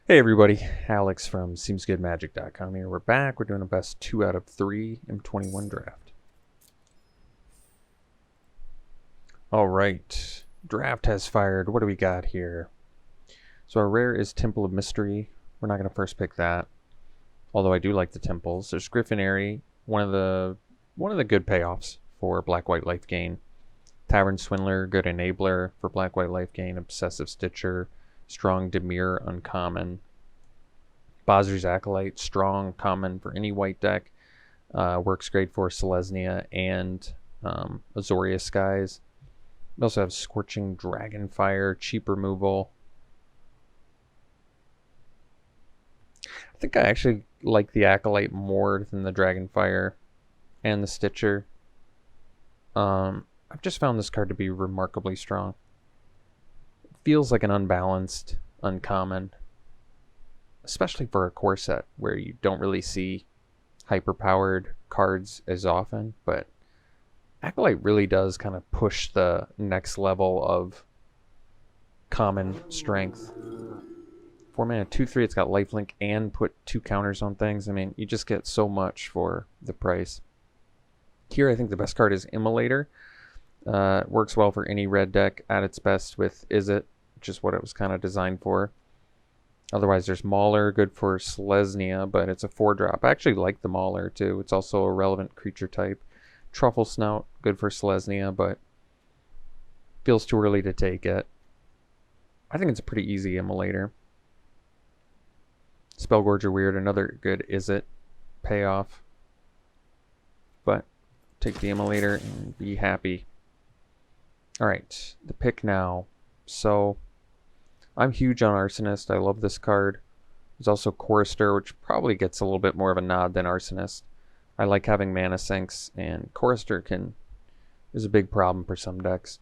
Hey everybody, Alex from SeemsGoodMagic.com here. We're back. We're doing a best 2 out of 3 M21 Draft. Alright, draft has fired. What do we got here? So our rare is Temple of Mystery. We're not going to first pick that, although I do like the temples. There's Griffinary, one of the good payoffs for black-white life gain. Tavern Swindler, good enabler for black-white life gain. Obsessive Stitcher, strong Demir, uncommon. Bozri's Acolyte, strong, common for any white deck. Works great for Selesnya and Azoria Skies. We also have Scorching Dragonfire, cheap removal. I think I actually like the Acolyte more than the Dragonfire and the Stitcher. I've just found this card to be remarkably strong. It feels like an unbalanced, uncommon, especially for a core set where you don't really see hyper-powered cards as often, but Acolyte really does kind of push the next level of common strength. 4 mana, 2/3, it's got lifelink and put 2 counters on things. I mean, you just get so much for the price. Here, I think the best card is Immolator. It works well for any red deck at its best with Izzet, which is what it was kind of designed for. Otherwise, there's Mauler, good for Selesnya, but it's a 4-drop. I actually like the Mauler, too. It's also a relevant creature type. Truffle Snout, good for Selesnya, but feels too early to take it. I think it's a pretty easy Immolator. Spellgorger Weird, another good Izzet payoff. But take the Immolator and be happy. Alright, the pick now. So I'm huge on Arsonist. I love this card. There's also Chorister, which probably gets a little bit more of a nod than Arsonist. I like having mana sinks, and Chorister is a big problem for some decks.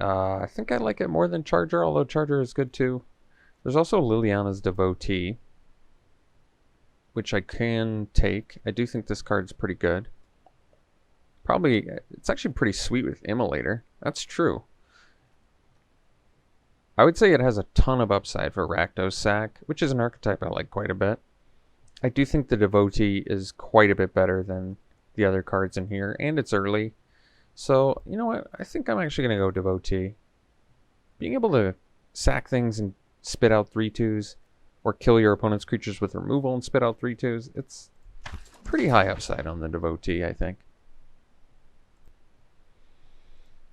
I think I like it more than Charger, although Charger is good too. There's also Liliana's Devotee, which I can take. I do think this card's pretty good. Probably, it's actually pretty sweet with Immolator. That's true. I would say it has a ton of upside for Rakdos Sack, which is an archetype I like quite a bit. I do think the Devotee is quite a bit better than the other cards in here, and it's early. So, you know what? I think I'm actually going to go Devotee. Being able to sack things and spit out 3/2s, or kill your opponent's creatures with removal and spit out 3/2s, it's pretty high upside on the Devotee, I think.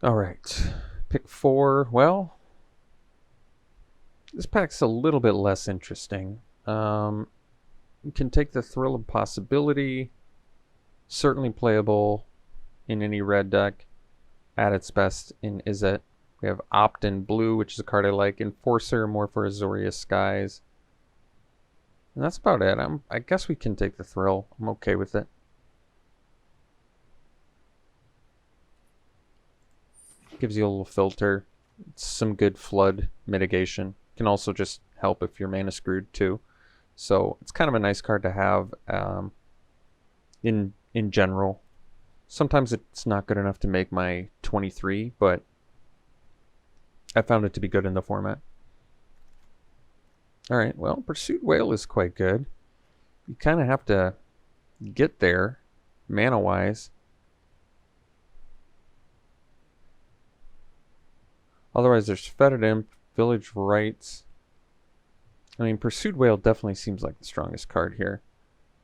Alright, pick 4. Well, this pack's a little bit less interesting. You can take the Thrill of Possibility. Certainly playable in any red deck. At its best in Izzet. We have Opt in Blue, which is a card I like. Enforcer, more for Azoria Skies. And that's about it. I guess we can take the Thrill. I'm okay with it. Gives you a little filter. Some good flood mitigation. Can also just help if you're mana screwed too. So it's kind of a nice card to have in general. Sometimes it's not good enough to make my 23, but I found it to be good in the format. Alright, well, Pursuit Whale is quite good. You kind of have to get there, mana-wise. Otherwise, there's Fetid Imp, Village Rites. I mean, Pursued Whale definitely seems like the strongest card here.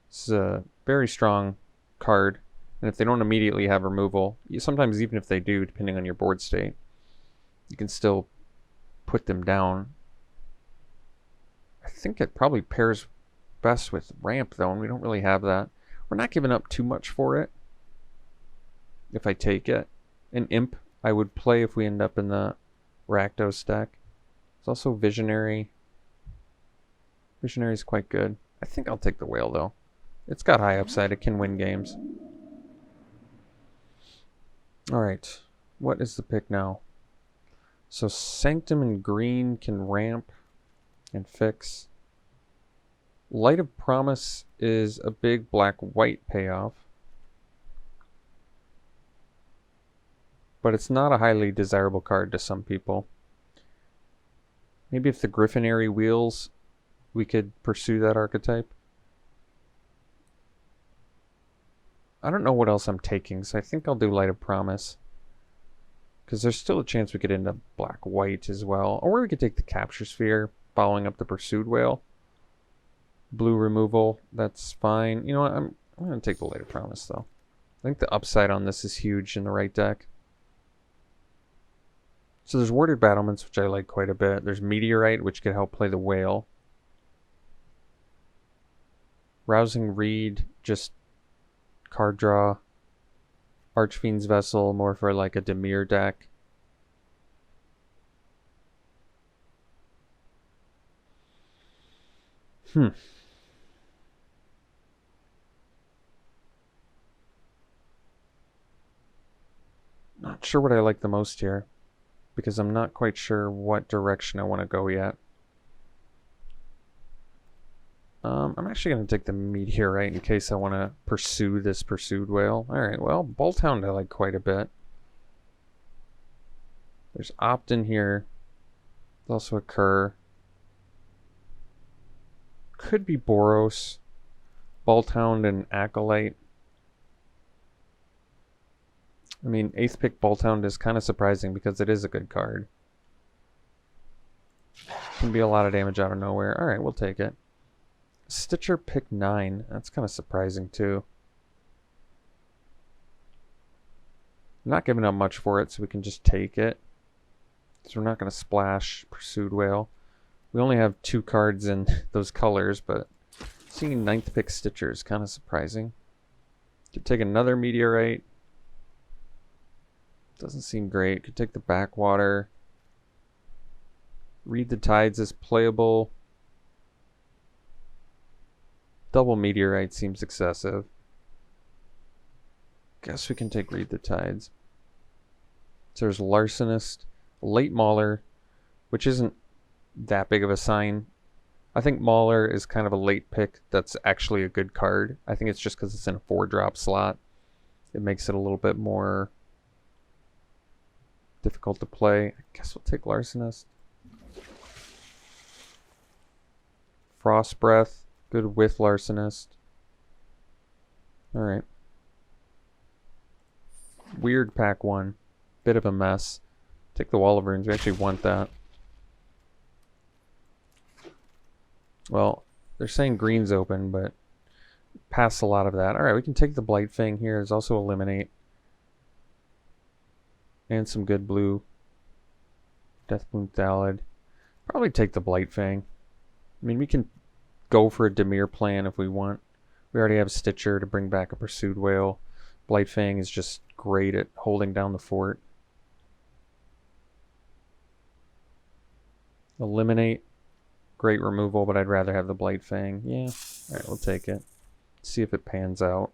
It's a very strong card, and if they don't immediately have removal, sometimes even if they do, depending on your board state, you can still put them down. I think it probably pairs best with Ramp, though, and we don't really have that. We're not giving up too much for it if I take it. An Imp I would play if we end up in the Rakdos deck. There's also Visionary. Visionary is quite good. I think I'll take the Whale, though. It's got high upside. It can win games. Alright. What is the pick now? So Sanctum and Green can ramp and fix. Light of Promise is a big black-white payoff. But it's not a highly desirable card to some people. Maybe if the Griffinary wheels we could pursue that archetype. I don't know what else I'm taking, so I think I'll do Light of Promise. Because there's still a chance we could end up black-white as well. Or we could take the Capture Sphere, following up the Pursued Whale. Blue removal, that's fine. You know what, I'm going to take the Light of Promise, though. I think the upside on this is huge in the right deck. So there's Warded Battlements, which I like quite a bit. There's Meteorite, which could help play the Whale. Rousing Reed, just card draw. Archfiend's Vessel, more for like a Dimir deck. Not sure what I like the most here, because I'm not quite sure what direction I want to go yet. I'm actually going to take the Meteorite in case I want to pursue this Pursued Whale. Alright, well, Bolthound I like quite a bit. There's Opt in here. There's also a Kerr. Could be Boros, Bolthound, and Acolyte. I mean, 8th pick Bolthound is kind of surprising because it is a good card. Can be a lot of damage out of nowhere. Alright, we'll take it. Stitcher pick 9. That's kind of surprising too. I'm not giving up much for it, so we can just take it. So we're not going to splash Pursued Whale. We only have 2 cards in those colors, but seeing 9th pick Stitcher is kind of surprising. Could take another Meteorite. Doesn't seem great. Could take the Backwater. Read the Tides is playable. Double Meteorite seems excessive. Guess we can take Read the Tides. So there's Larcenist, Late Mauler, which isn't that big of a sign. I think Mauler is kind of a late pick that's actually a good card. I think it's just because it's in a 4-drop slot. It makes it a little bit more difficult to play. I guess we'll take Larcenist. Frost Breath. Good with Larcenist. Alright. Weird pack 1. Bit of a mess. Take the Wall of Runes. We actually want that. Well, they're saying green's open, but pass a lot of that. Alright, we can take the Blightfang here. There's also Eliminate. And some good blue. Deathbloom Thallid. Probably take the Blightfang. I mean, we can go for a Dimir plan if we want. We already have Stitcher to bring back a Pursued Whale. Blightfang is just great at holding down the fort. Eliminate. Great removal, but I'd rather have the Blightfang. Yeah. Alright, we'll take it. See if it pans out.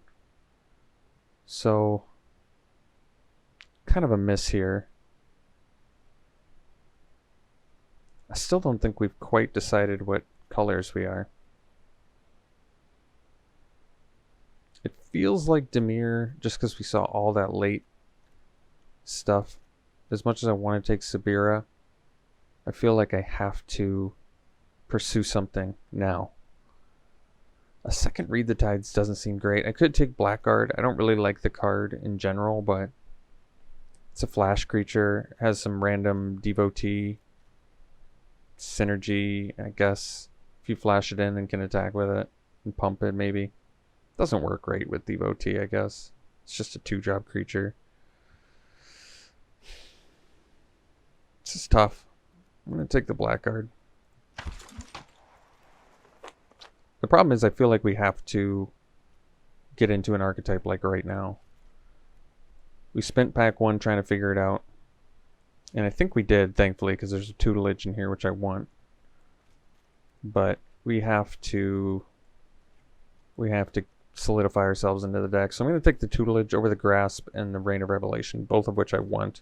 So, kind of a miss here. I still don't think we've quite decided what colors we are. It feels like Dimir, just because we saw all that late stuff. As much as I want to take Sabira, I feel like I have to pursue something now. A second Read the Tides doesn't seem great. I could take Blackguard. I don't really like the card in general, but it's a flash creature. It has some random devotee synergy, I guess. If you flash it in and can attack with it and pump it, maybe. Doesn't work great with devotee, I guess. It's just a 2-drop creature. This is tough. I'm going to take the Blackguard. The problem is I feel like we have to get into an archetype like right now. We spent pack 1 trying to figure it out. And I think we did, thankfully, because there's a tutelage in here, which I want. But we have to solidify ourselves into the deck. So I'm going to take the tutelage over the Grasp and the Reign of Revelation, both of which I want.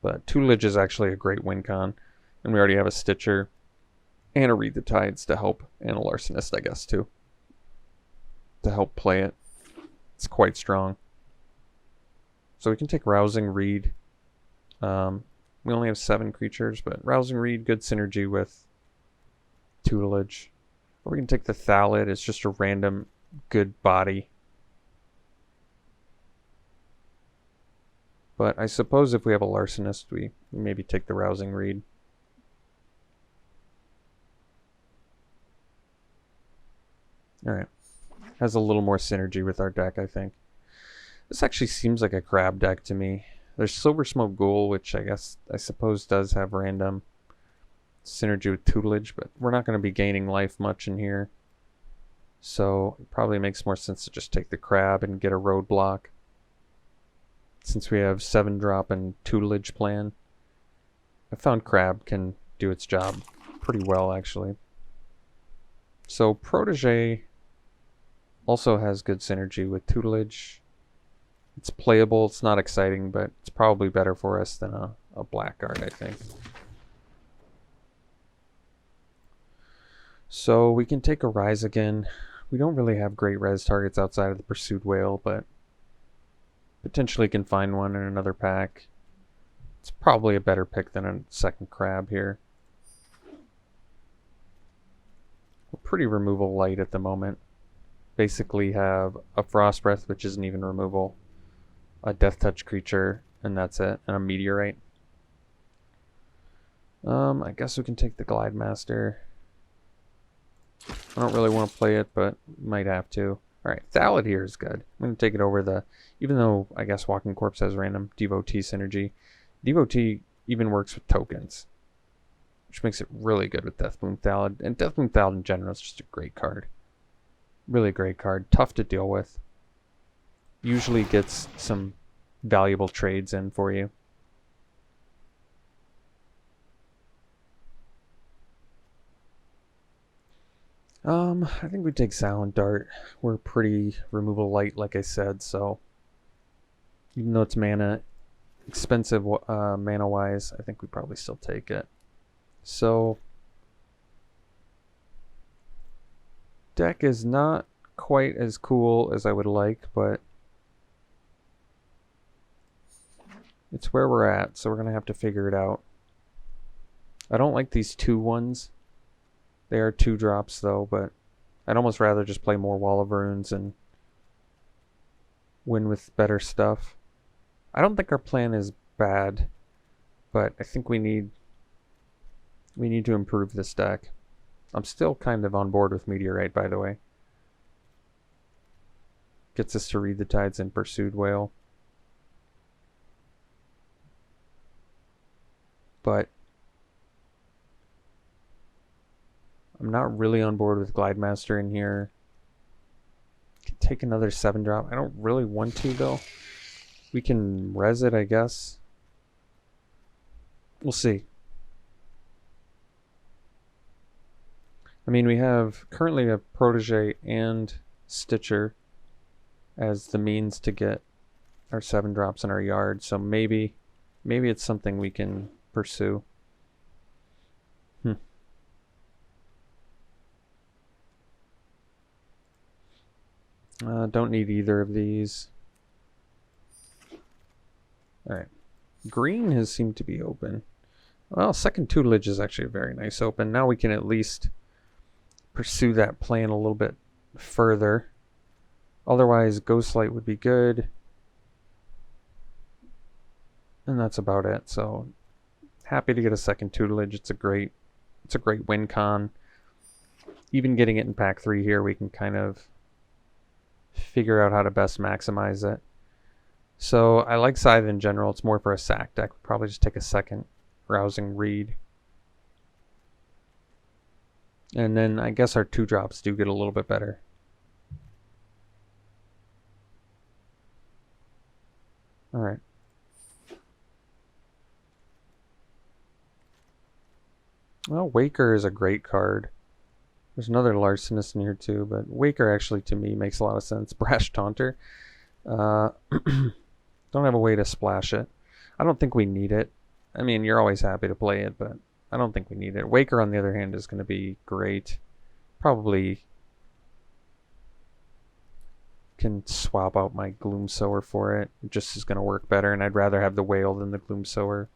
But tutelage is actually a great win con. And we already have a Stitcher and a Read the Tides to help, and a Larcenist, I guess, too, to help play it. It's quite strong. So we can take Rousing Reed. We only have 7 creatures, but Rousing Reed, good synergy with tutelage. Or we can take the Thallid. It's just a random good body. But I suppose if we have a Larcenist, we maybe take the Rousing Reed. Alright. Has a little more synergy with our deck, I think. This actually seems like a crab deck to me. There's Silver Smoke Ghoul, which I suppose does have random synergy with tutelage, but we're not going to be gaining life much in here. So it probably makes more sense to just take the crab and get a roadblock. Since we have 7-drop and tutelage plan, I found crab can do its job pretty well, actually. So Protege also has good synergy with tutelage. It's playable, it's not exciting, but it's probably better for us than a blackguard, I think. So we can take a Rise again. We don't really have great res targets outside of the Pursued Whale, but potentially can find one in another pack. It's probably a better pick than a second crab here. We're pretty removal light at the moment. Basically have a Frost Breath, which isn't even removal, a Death Touch creature, and that's it, and a Meteorite. I guess we can take the Glide Master. I don't really want to play it, but might have to. Alright, Thallid here is good. I'm going to take it over the... Even though I guess Walking Corpse has random Devotee synergy, Devotee even works with tokens, which makes it really good with Deathbloom Thallid. And Deathbloom Thallid in general is just a great card. Really great card. Tough to deal with. Usually gets some valuable trades in for you. I think we take Silent Dart. We're pretty removal light, like I said, so even though it's mana expensive mana wise, I think we probably still take it. So deck is not quite as cool as I would like, but it's where we're at, so we're gonna have to figure it out. I don't like these 2/1s. They are 2-drops though, but I'd almost rather just play more Wall of Runes and win with better stuff. I don't think our plan is bad, but I think we need to improve this deck. I'm still kind of on board with Meteorite, by the way. Gets us to read the Tides and Pursued Whale. But I'm not really on board with Glide Master in here. Can take another 7-drop. I don't really want to, though. We can res it, I guess. We'll see. I mean, we currently have Protege and Stitcher as the means to get our 7-drops in our yard, so maybe it's something we can pursue. Don't need either of these. Alright. Green has seemed to be open. Well, second tutelage is actually a very nice open. Now we can at least pursue that plan a little bit further. Otherwise, Ghostlight would be good. And that's about it. So, happy to get a second tutelage. It's a great win con. Even getting it in pack 3 here, we can kind of figure out how to best maximize it. So I like Scythe in general. It's more for a sack deck. We'll probably just take a second Rousing Reed. And then I guess our 2-drops do get a little bit better. Alright. Well, Waker is a great card. There's another Larcenist in here too, but Waker actually to me makes a lot of sense. Brash Taunter. Don't have a way to splash it. I don't think we need it. I mean, you're always happy to play it, but I don't think we need it. Waker, on the other hand, is going to be great. Probably can swap out my Gloom Sower for it. It just is going to work better, and I'd rather have the Whale than the Gloom Sower.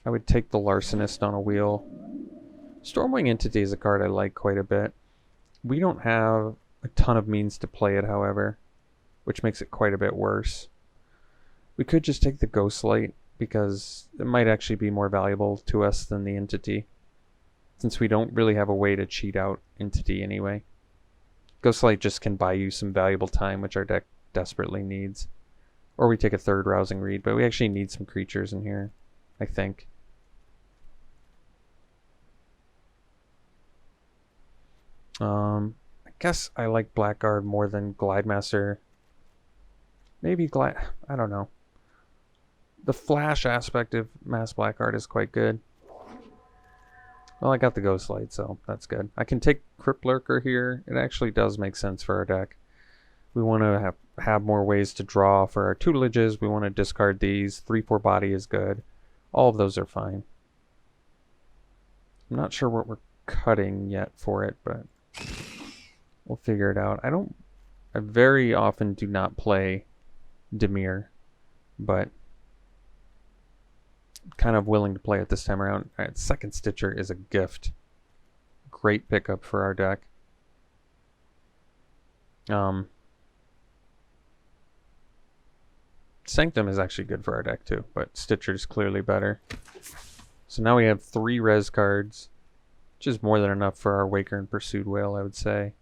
I would take the Larcenist on a wheel. Stormwing Entity is a card I like quite a bit. We don't have a ton of means to play it, however, which makes it quite a bit worse. We could just take the Ghostlight, because it might actually be more valuable to us than the Entity, since we don't really have a way to cheat out Entity anyway. Ghostlight just can buy you some valuable time, which our deck desperately needs. Or we take a third Rousing Reed, but we actually need some creatures in here, I think. I guess I like Blackguard more than Glidemaster. Maybe I don't know. The flash aspect of Mass Blackguard is quite good. Well, I got the Ghostlight, so that's good. I can take Crypt Lurker here. It actually does make sense for our deck. We want to have more ways to draw for our tutelages. We want to discard these. 3/4 body is good. All of those are fine. I'm not sure what we're cutting yet for it, but we'll figure it out. I very often do not play Dimir, but I'm kind of willing to play it this time around. All right, Second Stitcher is a gift. Great pickup for our deck. Sanctum is actually good for our deck too, but Stitcher is clearly better. So now we have 3 res cards, which is more than enough for our Waker and Pursued Whale, I would say.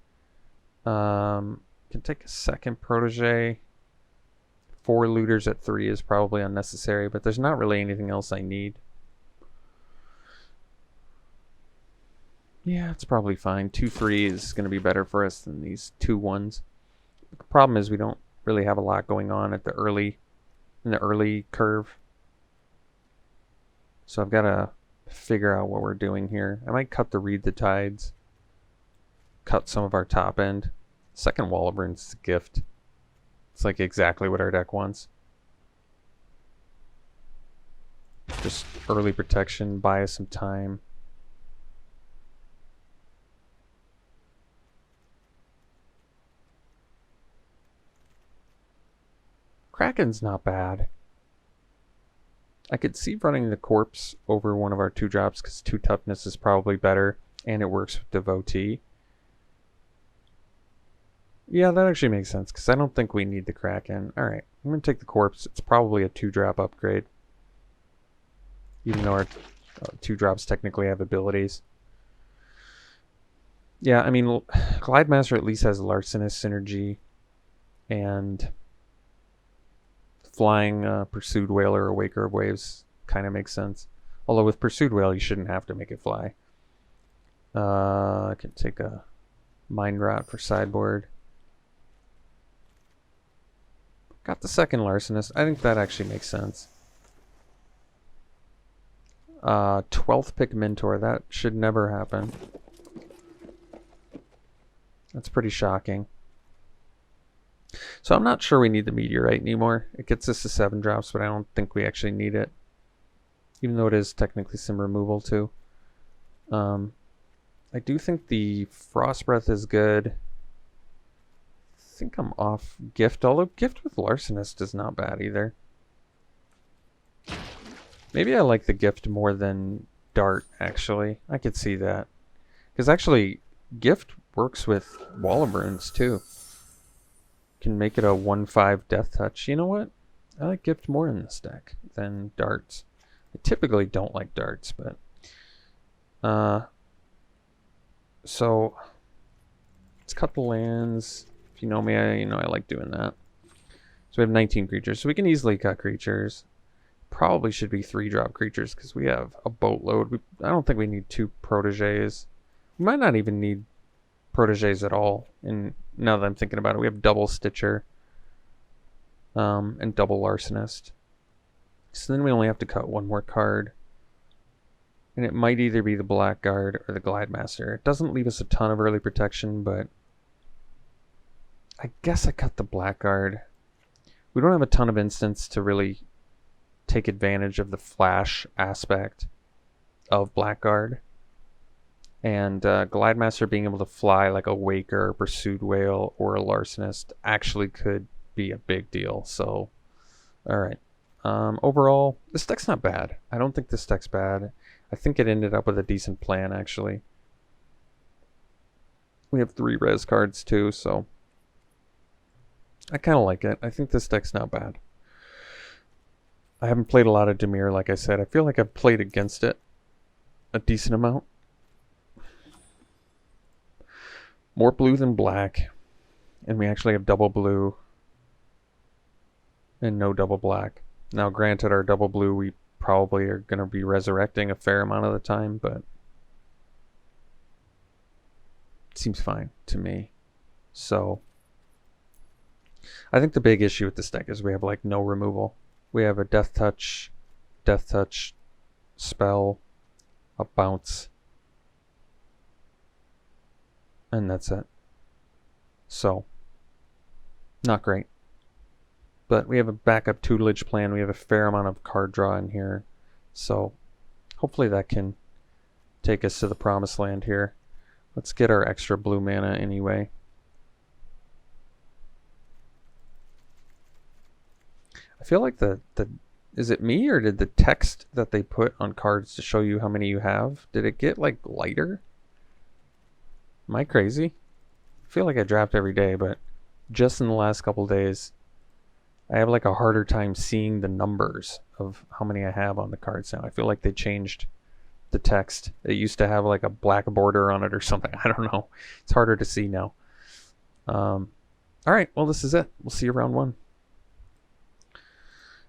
Can take a second Protege. 4 looters at 3 is probably unnecessary, but there's not really anything else I need. Yeah, it's probably fine. 2/3 is going to be better for us than these 2/1s. The problem is we don't really have a lot going on at the early curve. So I've got to figure out what we're doing here. I might cut the Read the Tides. Cut some of our top end. Second Wall of Runes is a gift. It's like exactly what our deck wants. Just early protection, buy us some time. Kraken's not bad. I could see running the Corpse over one of our 2-drops because 2 toughness is probably better and it works with Devotee. Yeah, that actually makes sense because I don't think we need the Kraken. Alright, I'm going to take the Corpse. It's probably a 2-drop upgrade. Even though our 2-drops technically have abilities. Yeah, I mean, Glidemaster at least has Larcenist synergy. And flying Pursued Whale or a Waker of Waves kind of makes sense. Although with Pursued Whale, you shouldn't have to make it fly. I can take a Mind Rot for sideboard. Got the second Larcenist. I think that actually makes sense. 12th pick Mentor. That should never happen. That's pretty shocking. So I'm not sure we need the Meteorite anymore. It gets us to 7 drops, but I don't think we actually need it. Even though it is technically some removal too. I do think the Frost Breath is good. I think I'm off Gift, although Gift with Larcenist is not bad either. Maybe I like the Gift more than Dart, actually. I could see that. Because actually, Gift works with Wall of Runes too. Can make it a 1/5 Death Touch. You know what? I like Gift more in this deck than Darts. I typically don't like Darts, but so let's cut the lands. If you know me, I like doing that. So we have 19 creatures, so we can easily cut creatures. Probably should be 3-drop creatures because we have a boatload. I don't think we need 2 Proteges. We might not even need Proteges at all. And now that I'm thinking about it, we have double Stitcher and double Larcenist. So then we only have to cut 1 more card. And it might either be the Blackguard or the Glidemaster. It doesn't leave us a ton of early protection, but I guess I cut the Blackguard. We don't have a ton of instants to really take advantage of the flash aspect of Blackguard. And Glidemaster being able to fly like a Waker, or Pursued Whale, or a Larcenist actually could be a big deal. So, alright. Overall, this deck's not bad. I don't think this deck's bad. I think it ended up with a decent plan, actually. We have 3 res cards too, so I kind of like it. I think this deck's not bad. I haven't played a lot of Dimir, like I said. I feel like I've played against it a decent amount. More blue than black. And we actually have double blue and no double black. Now, granted, our double blue, we probably are going to be resurrecting a fair amount of the time, but it seems fine to me. So I think the big issue with this deck is we have like no removal. We have a death touch, spell, a bounce, and that's it. So not great. But we have a backup tutelage plan. We have a fair amount of card draw in here. So hopefully that can take us to the promised land here. Let's get our extra blue mana anyway. I feel like is it me, or did the text that they put on cards to show you how many you have, did it get like lighter? Am I crazy? I feel like I draft every day, but just in the last couple days, I have like a harder time seeing the numbers of how many I have on the cards now. I feel like they changed the text. It used to have like a black border on it or something. I don't know. It's harder to see now. All right, well, this is it. We'll see you round 1.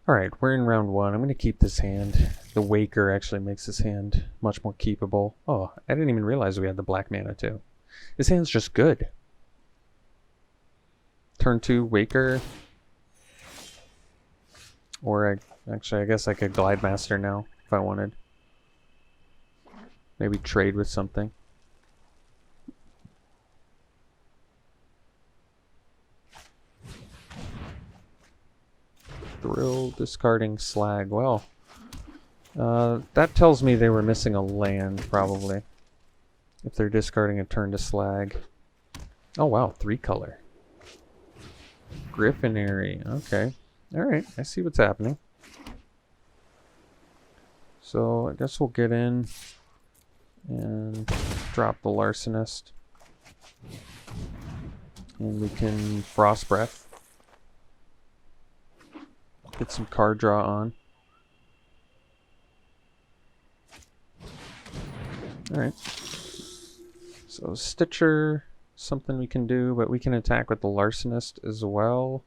All right, we're in round 1. I'm going to keep this hand. The Waker actually makes this hand much more keepable. Oh, I didn't even realize we had the black mana too. This hand's just good. Turn 2, Waker. Or I guess I could Glide Master now if I wanted. Maybe trade with something. Thrill, discarding Slag. Well, that tells me they were missing a land, probably. If they're discarding a turn to Slag. Oh wow, 3 color. Griffinary, okay. Alright, I see what's happening. So I guess we'll get in and drop the Larcenist. And we can Frost Breath. Get some card draw on. Alright. So Stitcher, something we can do, but we can attack with the Larcenist as well.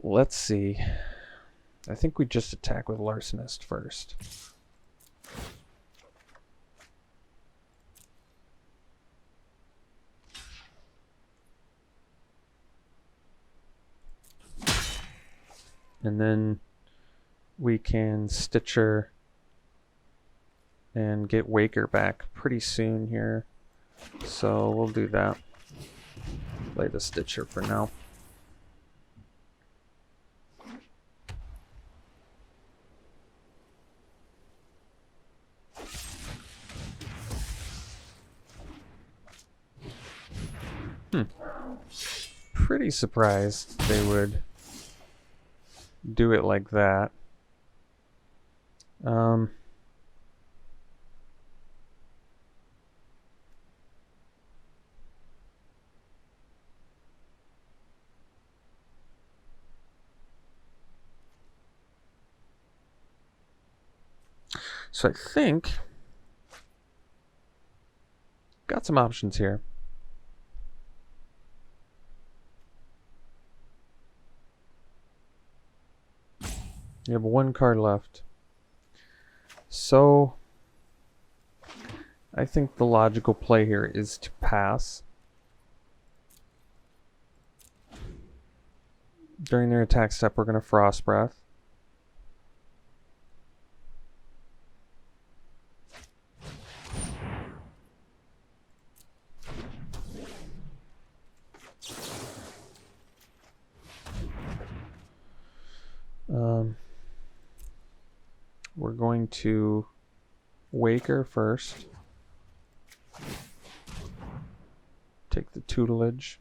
Let's see. I think we just attack with Larcenist first. And then we can Stitcher and get Waker back pretty soon here. So we'll do that. Play the Stitcher for now. Pretty surprised they would do it like that. So I think got some options here. You have 1 card left. So I think the logical play here is to pass. During their attack step, we're going to Frost Breath. We're going to Waker first. Take the tutelage.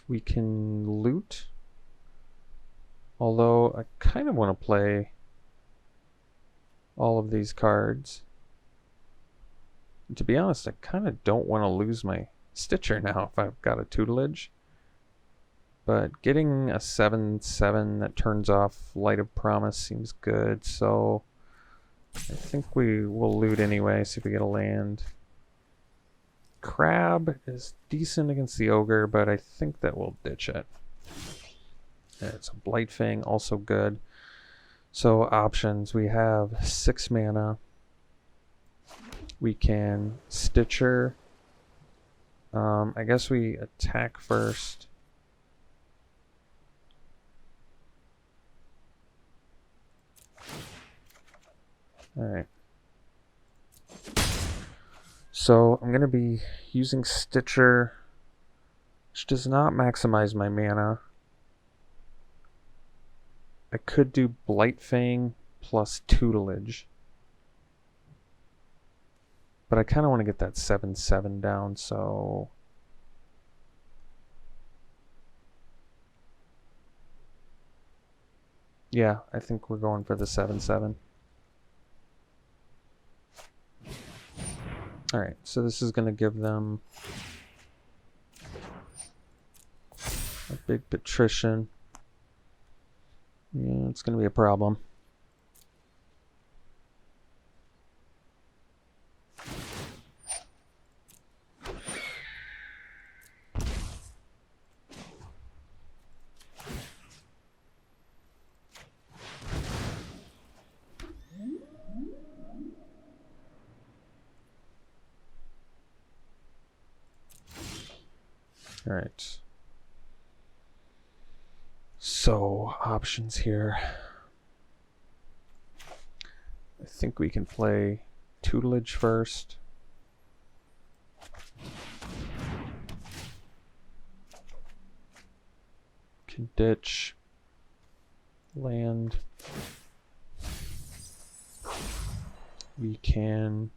We can loot. Although I kind of want to play all of these cards. And to be honest, I kind of don't want to lose my Stitcher now if I've got a tutelage. But getting a 7/7 that turns off Light of Promise seems good, so I think we will loot anyway, see if we get a land. Crab is decent against the Ogre, but I think that we'll ditch it. And it's a Blightfang, also good. So options, we have 6 mana. We can Stitcher. I guess we attack first. Alright. So I'm going to be using Stitcher, which does not maximize my mana. I could do Blightfang plus tutelage. But I kind of want to get that 7/7 down, so... yeah, I think we're going for the 7/7. Alright, so this is going to give them a big patrician. Yeah, it's going to be a problem. All right. So, options here. I think we can play tutelage first. Can ditch land. We can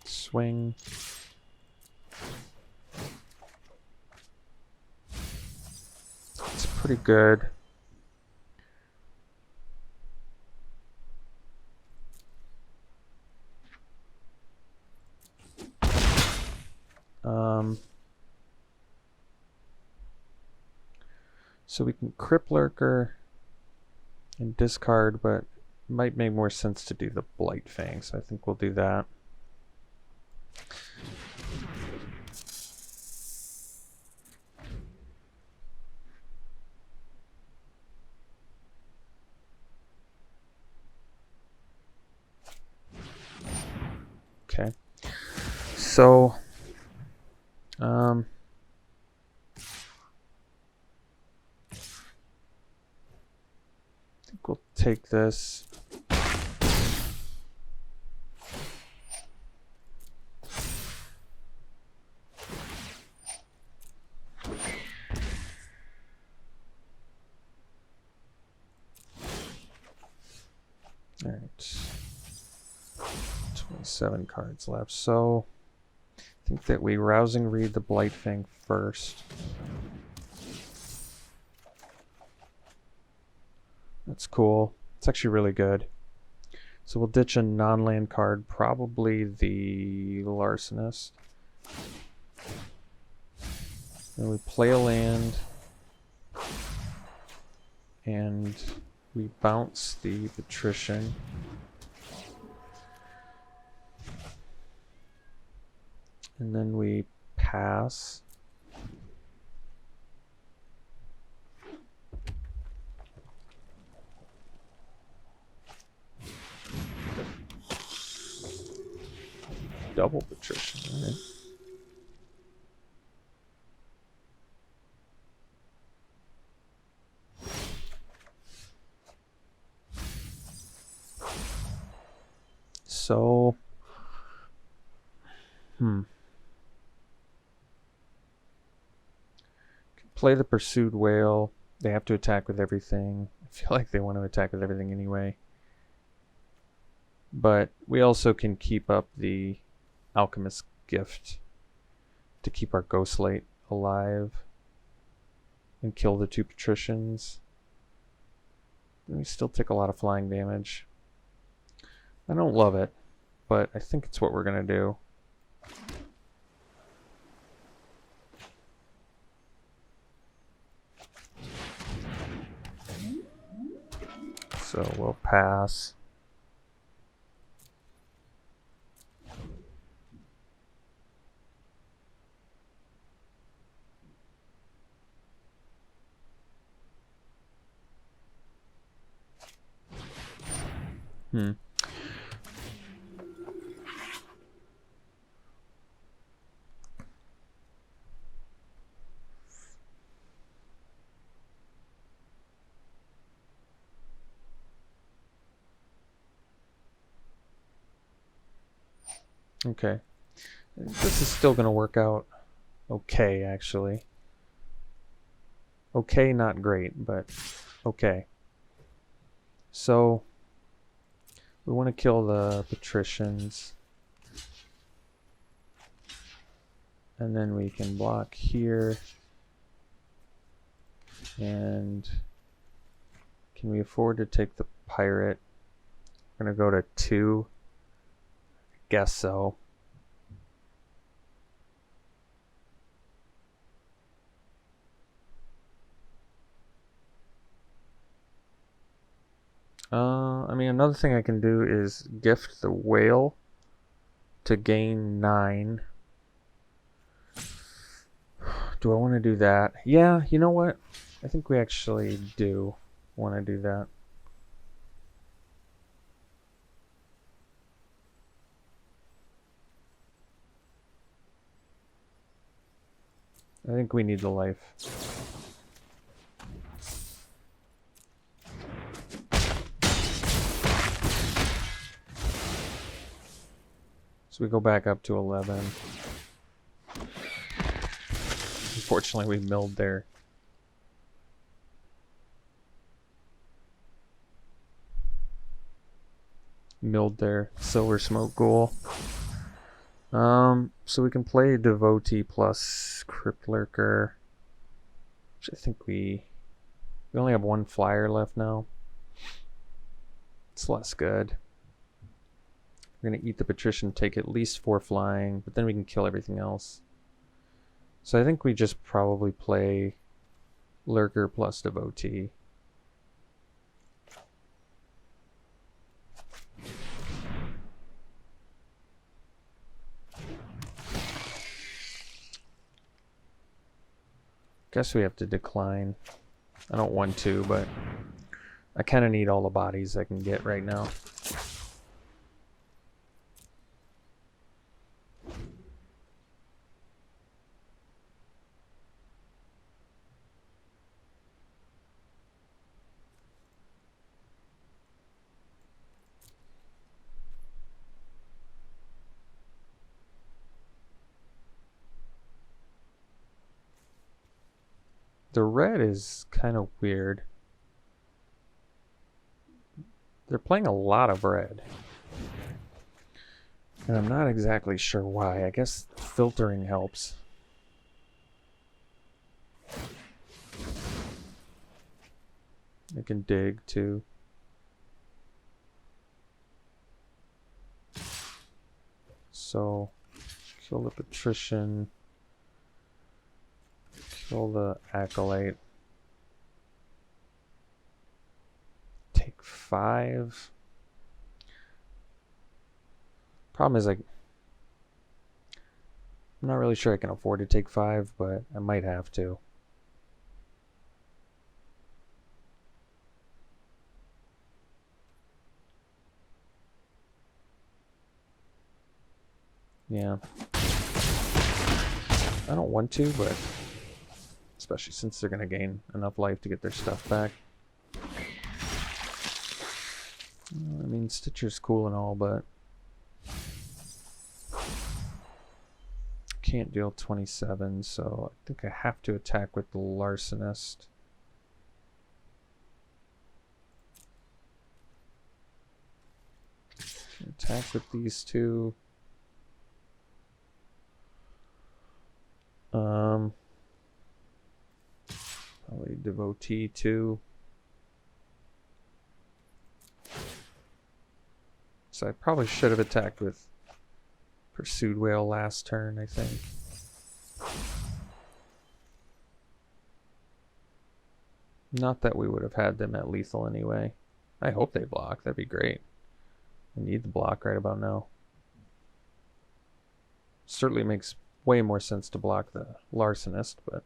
swing. It's pretty good. So we can Crypt Lurker and discard, but it might make more sense to do the Blightfang, so I think we'll do that. Okay, so I think we'll take this. All right, 27 cards left. So I think that we Rousing Read the Blightfang first. That's cool. It's actually really good. So we'll ditch a non-land card, probably the Larcenist. Then we play a land, and we bounce the Patrician. And then we pass. Double Patrician, right? So, play the Pursued Whale. They have to attack with everything. I feel like they want to attack with everything anyway. But we also can keep up the Alchemist's Gift to keep our Ghost Light alive and kill the 2 patricians. We still take a lot of flying damage. I don't love it, but I think it's what we're gonna do. So we'll pass. Okay. This is still going to work out okay, actually. Okay, not great, but okay. So, we want to kill the patricians. And then we can block here. And can we afford to take the pirate? We're going to go to 2. Guess so. I mean, another thing I can do is gift the whale to gain 9. Do I want to do that? Yeah, you know what? I think we actually do want to do that. I think we need the life. So we go back up to 11. Unfortunately, we milled there. Milled their silver smoke ghoul. So we can play Devotee plus Crypt Lurker. Which I think we only have 1 flyer left now. It's less good. We're gonna eat the patrician, take at least 4 flying, but then we can kill everything else. So I think we just probably play Lurker plus Devotee. Guess we have to decline. I don't want to, but I kind of need all the bodies I can get right now. The red is kind of weird. They're playing a lot of red. And I'm not exactly sure why. I guess filtering helps. I can dig too. So, kill the patrician. Kill the acolyte. Take 5. Problem is, I'm not really sure I can afford to take 5, but I might have to. Yeah. I don't want to, but especially since they're going to gain enough life to get their stuff back. I mean, Stitcher's cool and all, but can't deal 27, so I think I have to attack with the Larcenist. Attack with these 2. Probably Devotee too. So I probably should have attacked with Pursued Whale last turn, I think. Not that we would have had them at lethal anyway. I hope they block. That'd be great. I need the block right about now. Certainly makes way more sense to block the Larcenist, but...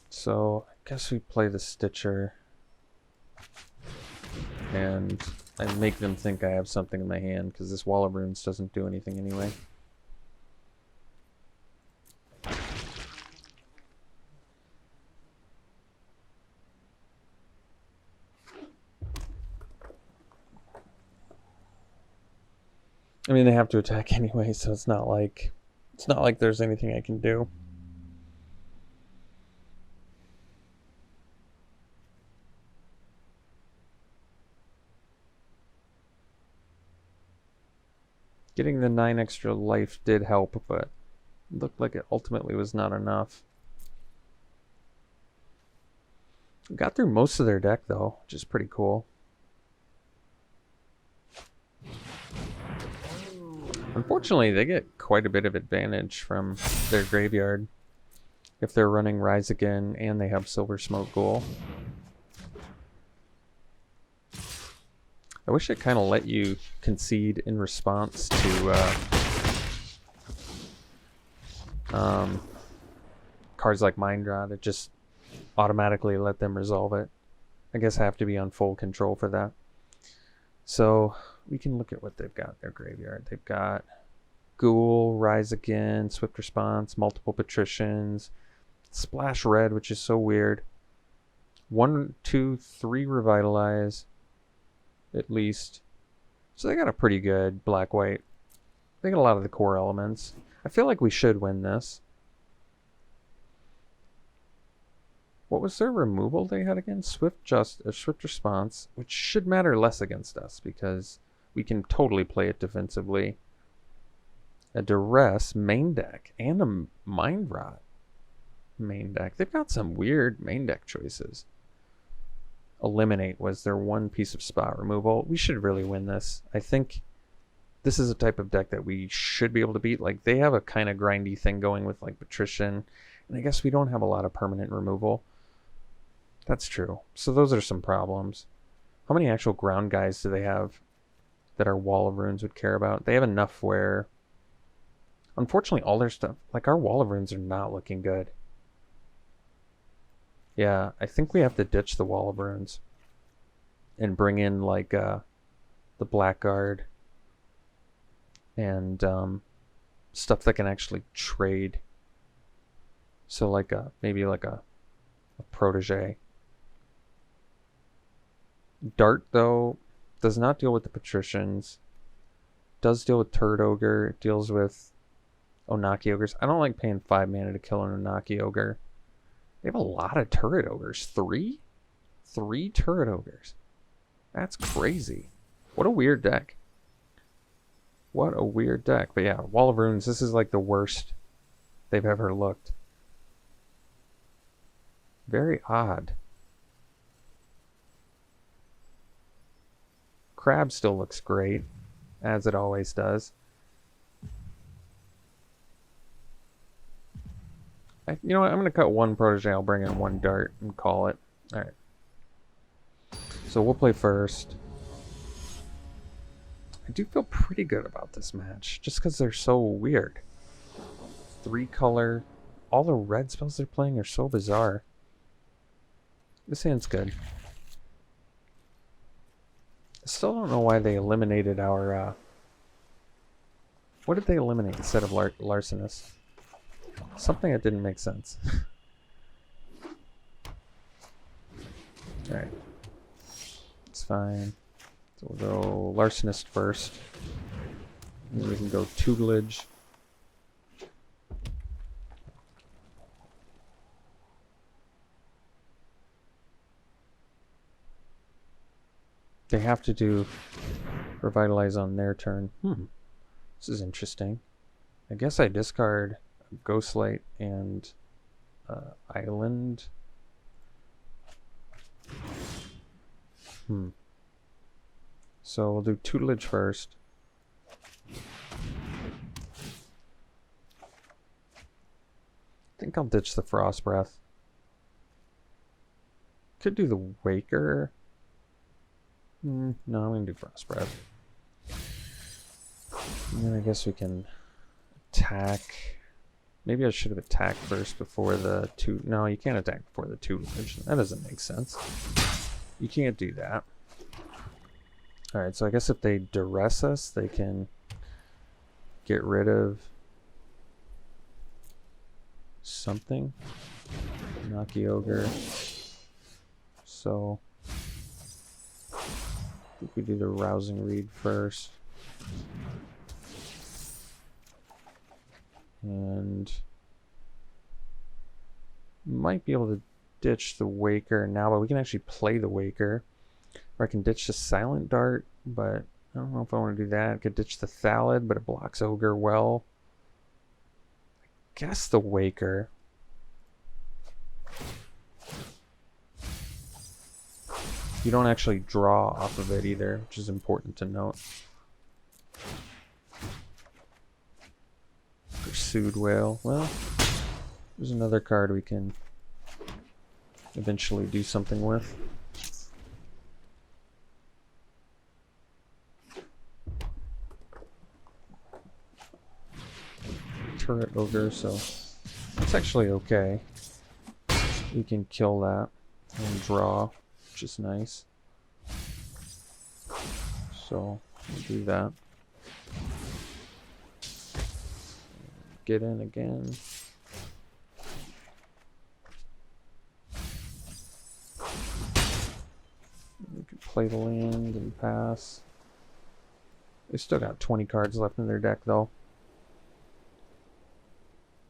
So, I guess we play the Stitcher. And I make them think I have something in my hand, because this Wall of Runes doesn't do anything anyway. I mean, they have to attack anyway, so it's not like there's anything I can do. Getting the 9 extra life did help, but it looked like it ultimately was not enough. Got through most of their deck though, which is pretty cool. Unfortunately, they get quite a bit of advantage from their graveyard if they're running Rise Again and they have Silver Smoke Ghoul. I wish it kind of let you concede in response to cards like Mind Rot. It just automatically let them resolve it. I guess I have to be on full control for that. So we can look at what they've got in their graveyard. They've got Ghoul, Rise Again, Swift Response, multiple Patricians, Splash Red, which is so weird. 1, 2, 3 Revitalize, at least. So they got a pretty good black-white. They got a lot of the core elements. I feel like we should win this. What was their removal they had again? Swift Response, which should matter less against us because we can totally play it defensively. A Duress main deck and a Mind Rot main deck. They've got some weird main deck choices. Eliminate was their one piece of spot removal. We should really win this. I think this is a type of deck that we should be able to beat. Like, they have a kind of grindy thing going with like Patrician, and I guess we don't have a lot of permanent removal. That's true. So those are some problems. How many actual ground guys do they have that our Wall of Runes would care about? They have enough where, unfortunately, all their stuff, like our Wall of Runes, are not looking good. Yeah, I think we have to ditch the Wall of Runes and bring in like the Blackguard and stuff that can actually trade. So like maybe like a Protege. Dart, though, does not deal with the Patricians. Does deal with Turd Ogre. It deals with Onaki Ogres. I don't like paying 5 mana to kill an Onaki Ogre. They have a lot of Turret Ogres. 3? 3 Turret Ogres. That's crazy. What a weird deck. What a weird deck. But yeah, Wall of Runes, this is like the worst they've ever looked. Very odd. Crab still looks great, as it always does. You know what? I'm going to cut 1 Protege. I'll bring in 1 Dart and call it. Alright. So we'll play first. I do feel pretty good about this match, just because they're so weird. 3 color. All the red spells they're playing are so bizarre. This hand's good. I still don't know why they eliminated our... what did they eliminate instead of Larcenist? Something that didn't make sense. Alright. It's fine. So we'll go Larcenist first. And then we can go Tutelage. They have to do Revitalize on their turn. This is interesting. I guess I discard Ghostlight and Island. So we'll do Tutelage first. I think I'll ditch the Frost Breath. Could do the Waker. No, I'm going to do Frost Breath. And then I guess we can attack. Maybe I should have attacked first before the two. No, you can't attack before the tutelage. That doesn't make sense. You can't do that. Alright, so I guess if they duress us, they can get rid of something. Naki Ogre. So I think we do the Rousing Reed first. And might be able to ditch the Waker now, but we can actually play the Waker. Or I can ditch the Silent Dart, but I don't know if I want to do that. I could ditch the Thallid, but it blocks Ogre well. I guess the Waker. You don't actually draw off of it either, which is important to note. Pursued Whale. Well, there's another card we can eventually do something with. Turret Ogre, so it's actually okay. We can kill that and draw, which is nice. So we'll do that. Get in again. We can play the land and pass. They still got 20 cards left in their deck though.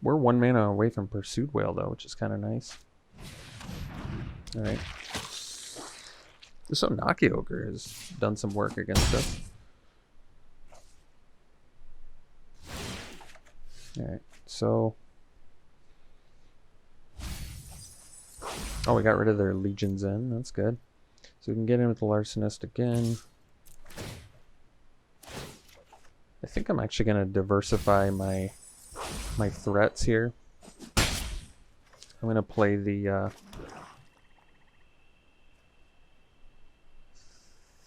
We're 1 mana away from Pursued Whale though, which is kind of nice. Alright. So Naki Ogre has done some work against us. Alright, so... Oh, we got rid of their Legions in. That's good. So we can get in with the Larcenist again. I think I'm actually going to diversify my threats here. I'm going to play the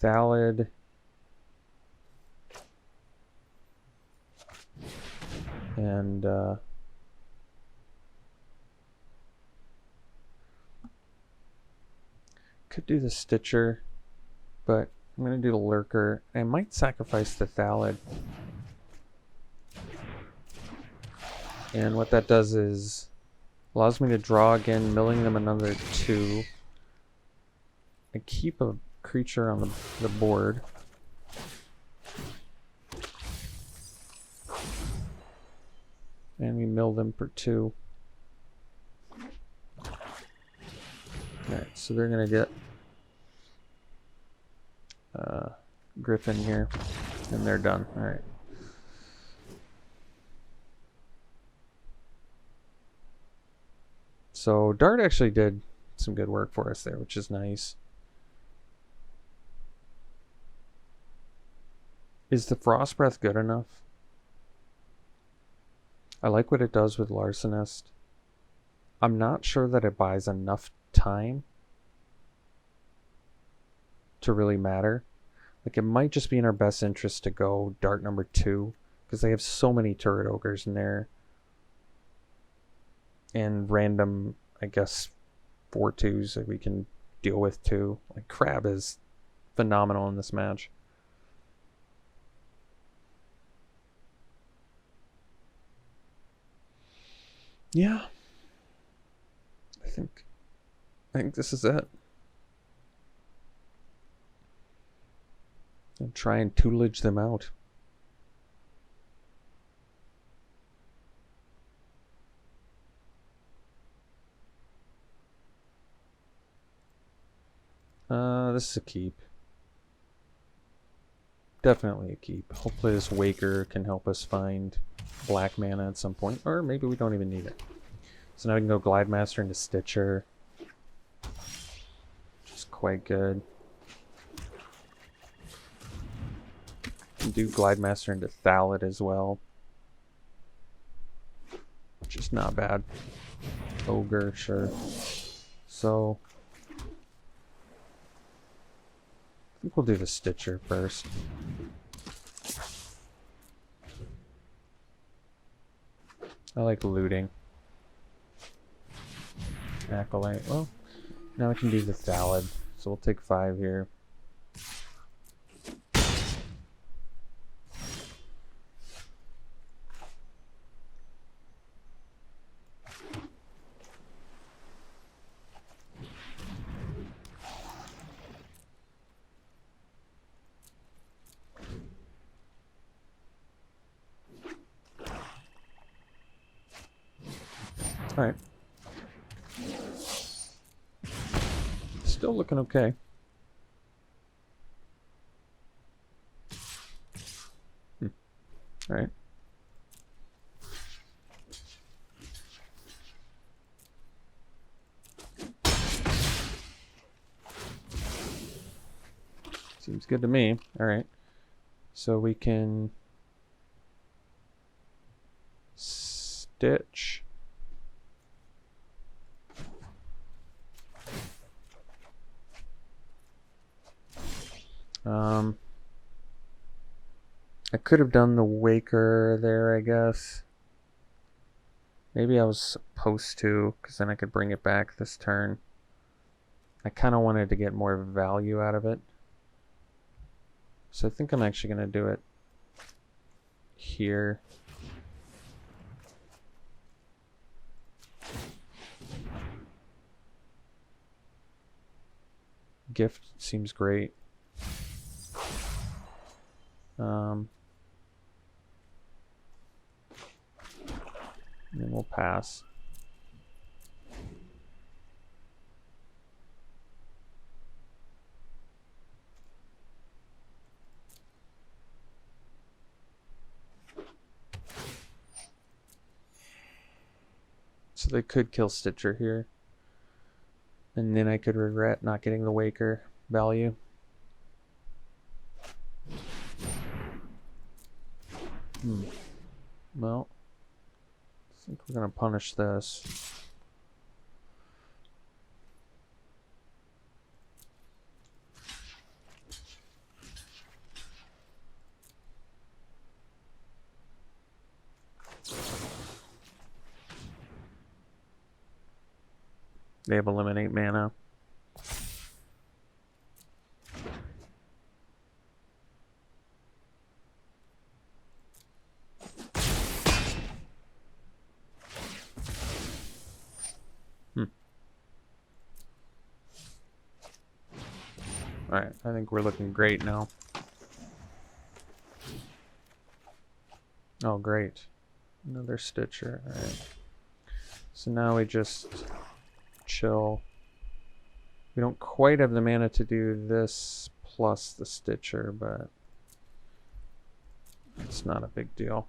Thallid. And could do the Stitcher, but I'm going to do the Lurker. I might sacrifice the Thallid. And what that does is allows me to draw again, milling them another 2. I keep a creature on the board. And we mill them for 2. Alright, so they're going to get Griffin here, and they're done. Alright. So Dart actually did some good work for us there, which is nice. Is the Frost Breath good enough? I like what it does with Larcenist. I'm not sure that it buys enough time to really matter. Like, it might just be in our best interest to go Dart number 2, because they have so many Turret Ogres in there. And random, I guess, 4/2s that we can deal with too. Like, Crab is phenomenal in this match. Yeah. I think this is it. And try and tutelage them out. This is a keep. Definitely a keep. Hopefully this Waker can help us find black mana at some point, or maybe we don't even need it. So now we can go Glide Master into Stitcher, which is quite good. Can do Glide Master into Thallid as well, which is not bad. Ogre, sure. So I think we'll do the Stitcher first. I like looting. Acolyte. Well, now I can do the Thallid. So we'll take 5 here. Alright. Still looking okay. Alright. Seems good to me. Alright. So we can Stitch. I could have done the Waker there, I guess. Maybe I was supposed to, because then I could bring it back this turn. I kind of wanted to get more value out of it. So I think I'm actually going to do it here. Gift seems great. And then we'll pass. So they could kill Stitcher here. And then I could regret not getting the Waker value. Well, I think we're going to punish this. They have eliminate mana. Alright, I think we're looking great now. Oh, great. Another Stitcher. Alright. So now we just chill. We don't quite have the mana to do this plus the Stitcher, but it's not a big deal.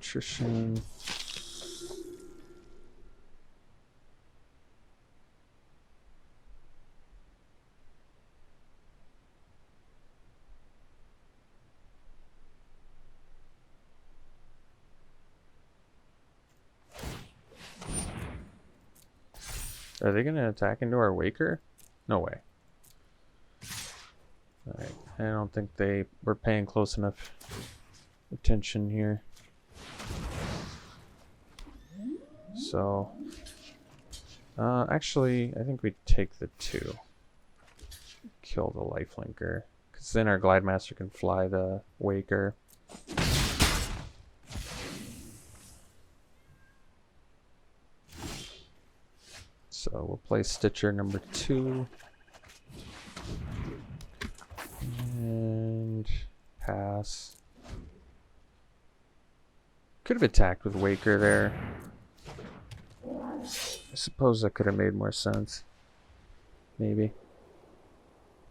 Attrition. Are they going to attack into our Waker? No way. Alright, I don't think they were paying close enough attention here. So, actually, I think we take the 2. Kill the Lifelinker, because then our Glide Master can fly the Waker. So we'll play Stitcher number 2. And pass. Could have attacked with Waker there. I suppose that could have made more sense. Maybe.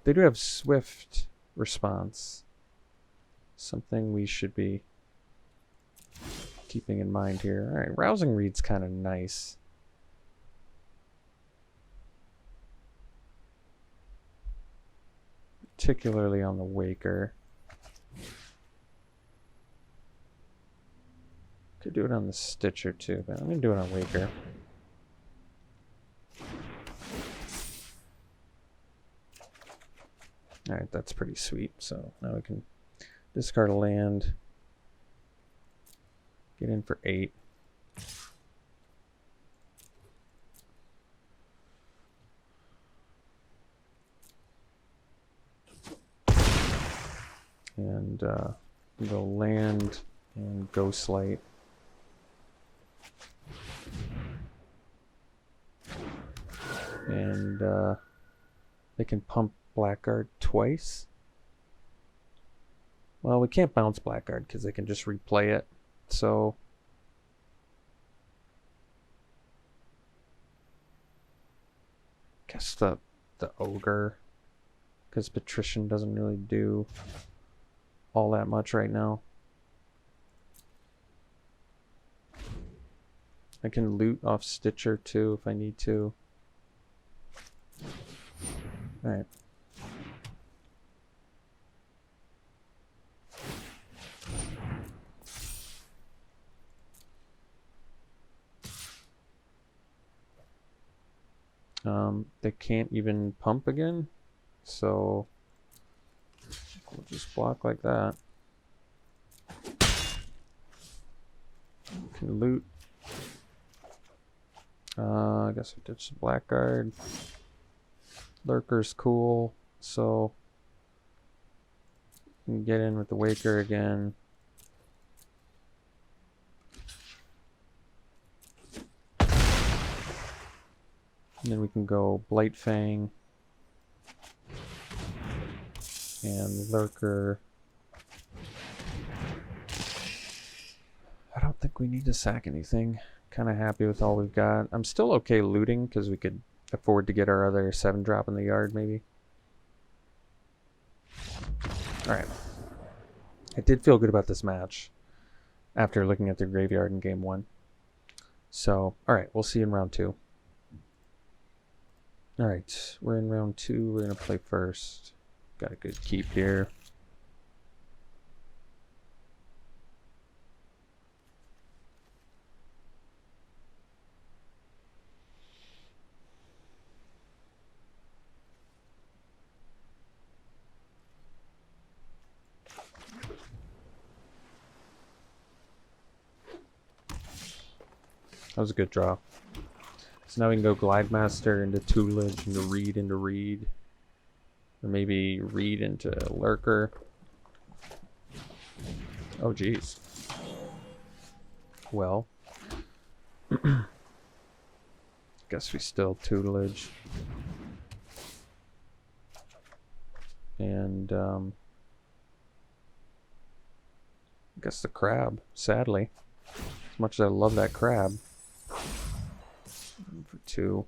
They do have swift response. Something we should be keeping in mind here. All right, Rousing Reed's kind of nice. Particularly on the Waker. Could do it on the Stitcher too, but I'm going to do it on Waker. Alright, that's pretty sweet. So now we can discard a land. Get in for 8. And go land and Ghostlight. And they can pump Blackguard twice. Well, we can't bounce Blackguard because they can just replay it. So guess the Ogre, because Patrician doesn't really do all that much right now. I can loot off Stitcher too if I need to. Alright. They can't even pump again, so we'll just block like that. Can loot. I guess we ditch the Blackguard. Lurker's cool, so we can get in with the Waker again. And then we can go Blightfang and Lurker. I don't think we need to sack anything. Kind of happy with all we've got. I'm still okay looting because we could afford to get our other 7-drop in the yard maybe. Alright. I did feel good about this match after looking at the graveyard in game 1. So, alright, we'll see you in round 2. Alright, we're in round 2. We're going to play first. Got a good keep here. That was a good draw. So now we can go Glide Master into Tutelage, into Reed, or maybe Reed into Lurker. Oh geez. Well, guess we still Tutelage. And I guess the Crab, sadly. As much as I love that Crab. For 2.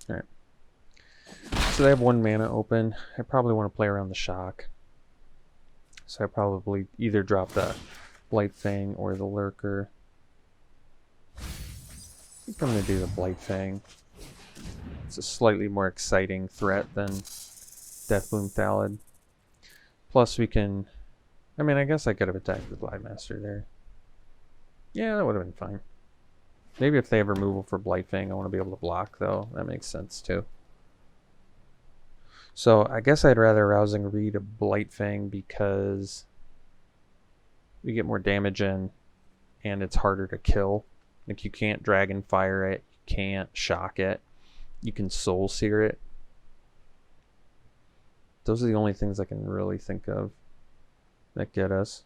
Alright. So they have 1 mana open. I probably want to play around the Shock. So I probably either drop the Blightfang or the Lurker. I think I'm going to do the Blightfang. It's a slightly more exciting threat than Deathbloom Thallid. Plus we can... I mean, I guess I could have attacked the Glidemaster there. Yeah, that would have been fine. Maybe if they have removal for Blightfang, I want to be able to block, though. That makes sense, too. So I guess I'd rather Rousing Reed a Blightfang because we get more damage in and it's harder to kill. Like you can't Dragon Fire it, you can't shock it, you can Soul Sear it. Those are the only things I can really think of that get us.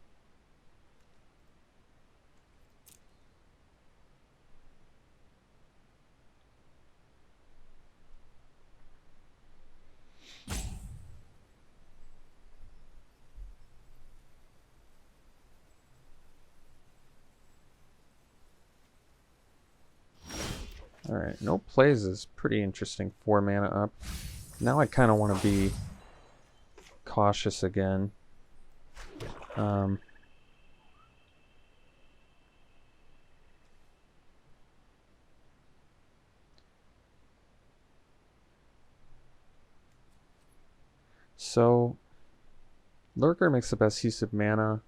Alright, no plays is pretty interesting. 4 mana up. Now I kind of want to be cautious again. So, Lurker makes the best use of mana,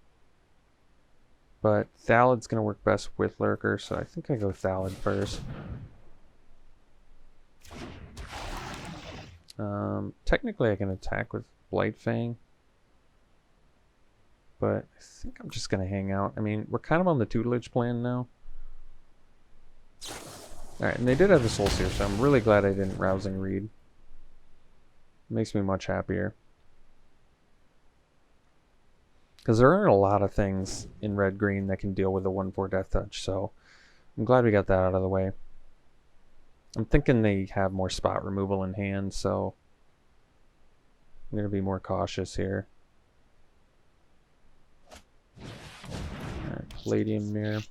but Thalad's going to work best with Lurker, so I think I go Thalad first. Technically I can attack with Blightfang, but I think I'm just going to hang out. I mean, we're kind of on the tutelage plan now. Alright, and they did have the Soul Seer, so I'm really glad I didn't Rousing Reed. It makes me much happier. Because there aren't a lot of things in red-green that can deal with a 1/4 Death Touch, so I'm glad we got that out of the way. I'm thinking they have more spot removal in hand, so I'm going to be more cautious here. Alright, Palladium Mirror.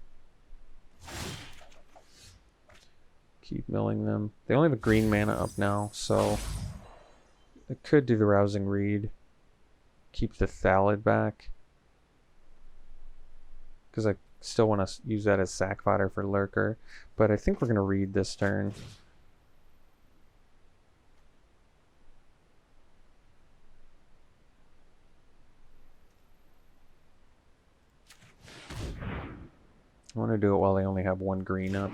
Keep milling them. They only have a green mana up now, so I could do the Rousing Reed. Keep the Thalad back, because I still want to use that as sack fodder for Lurker, but I think we're going to read this turn. I want to do it while they only have 1 green up.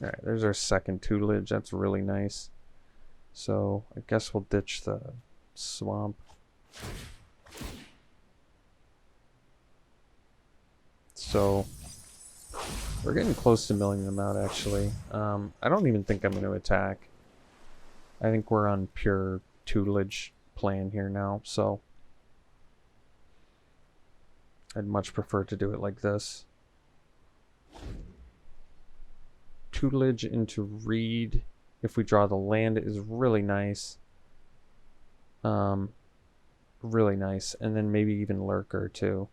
Alright, there's our second tutelage. That's really nice. So I guess we'll ditch the swamp. So we're getting close to milling them out, actually. I don't even think I'm going to attack. I think we're on pure tutelage plan here now, so I'd much prefer to do it like this. Tutelage into Reed, if we draw the land, is really nice. Really nice. And then maybe even Lurker too.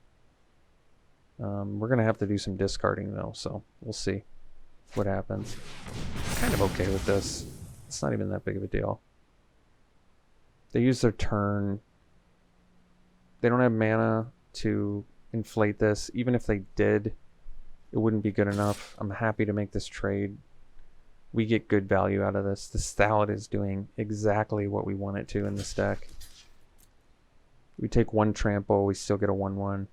We're going to have to do some discarding though, so we'll see what happens. I'm kind of okay with this. It's not even that big of a deal. They use their turn. They don't have mana to inflate this. Even if they did, it wouldn't be good enough. I'm happy to make this trade. We get good value out of this. This Thalad is doing exactly what we want it to in this deck. We take 1 trample, we still get a 1/1.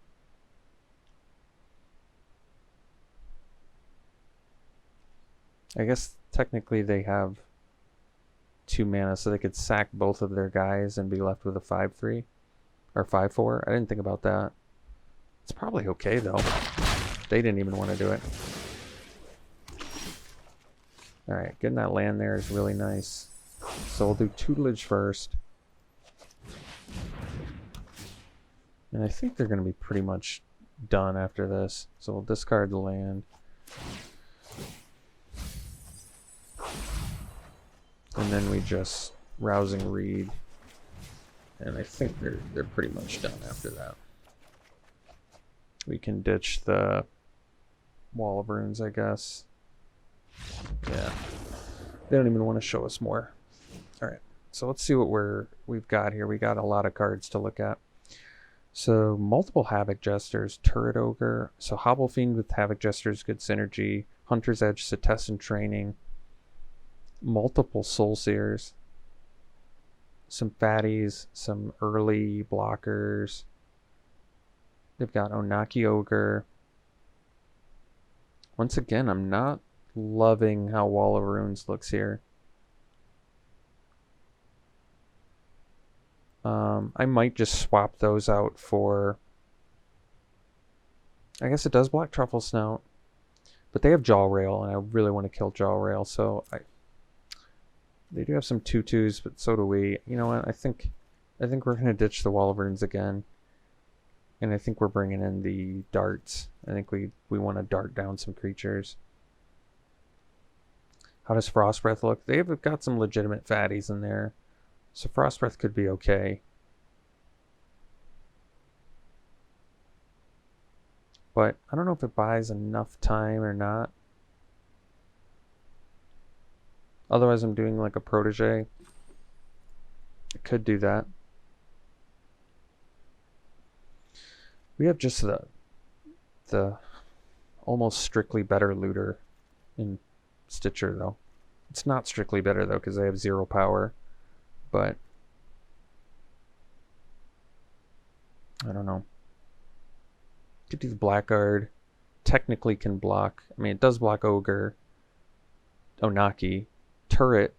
I guess technically they have 2 mana, so they could sack both of their guys and be left with a 5/3 or 5/4. I didn't think about that. It's probably okay though. They didn't even want to do it. Alright, getting that land there is really nice. So we'll do tutelage first. And I think they're going to be pretty much done after this. So we'll discard the land. And then we just Rousing Reed. And I think they're pretty much done after that. We can ditch the Wall of Runes, I guess. Yeah. They don't even want to show us more. Alright. So let's see what we've got here. We got a lot of cards to look at. So multiple Havoc Jesters, Turret Ogre. So Hobble Fiend with Havoc Jesters, good synergy. Hunter's Edge, Setessan Training. Multiple Soul Seers. Some fatties, some early blockers. They've got Onaki Ogre. Once again, I'm not loving how Wall of Runes looks here. I might just swap those out for... I guess it does block Truffle Snout. But they have Jaw Rail, and I really want to kill Jaw Rail, so they do have some 2/2s, but so do we. You know what? I think we're going to ditch the Wall of Runes again. And I think we're bringing in the darts. I think we want to dart down some creatures. How does Frost Breath look? They've got some legitimate fatties in there. So Frost Breath could be okay. But I don't know if it buys enough time or not. Otherwise, I'm doing like a protege. I could do that. We have just the almost strictly better looter in Stitcher, though. It's not strictly better, though, because they have 0 power. But I don't know. Could do the Blackguard. Technically can block. I mean, it does block Ogre. Onaki. Turret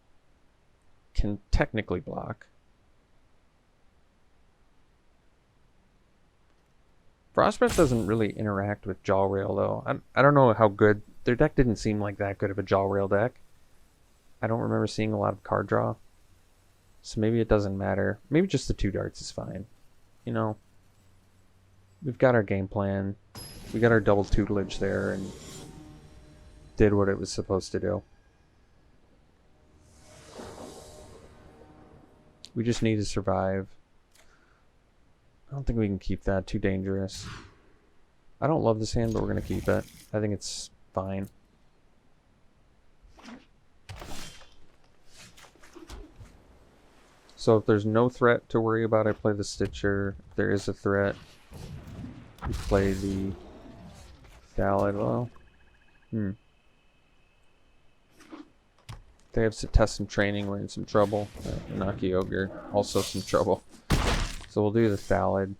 can technically block. Frostbreath doesn't really interact with Jaw Rail, though. I don't know how good. Their deck didn't seem like that good of a Jaw Rail deck. I don't remember seeing a lot of card draw. So maybe it doesn't matter. Maybe just the 2 darts is fine. You know, we've got our game plan. We got our double tutelage there and did what it was supposed to do. We just need to survive. I don't think we can keep that. Too dangerous. I don't love this hand, but we're going to keep it. I think it's fine. So if there's no threat to worry about, I play the Stitcher. If there is a threat, we play the Thallid. Well, they have to test some training. We're in some trouble. Naki Ogre, also some trouble. So we'll do the Thallid.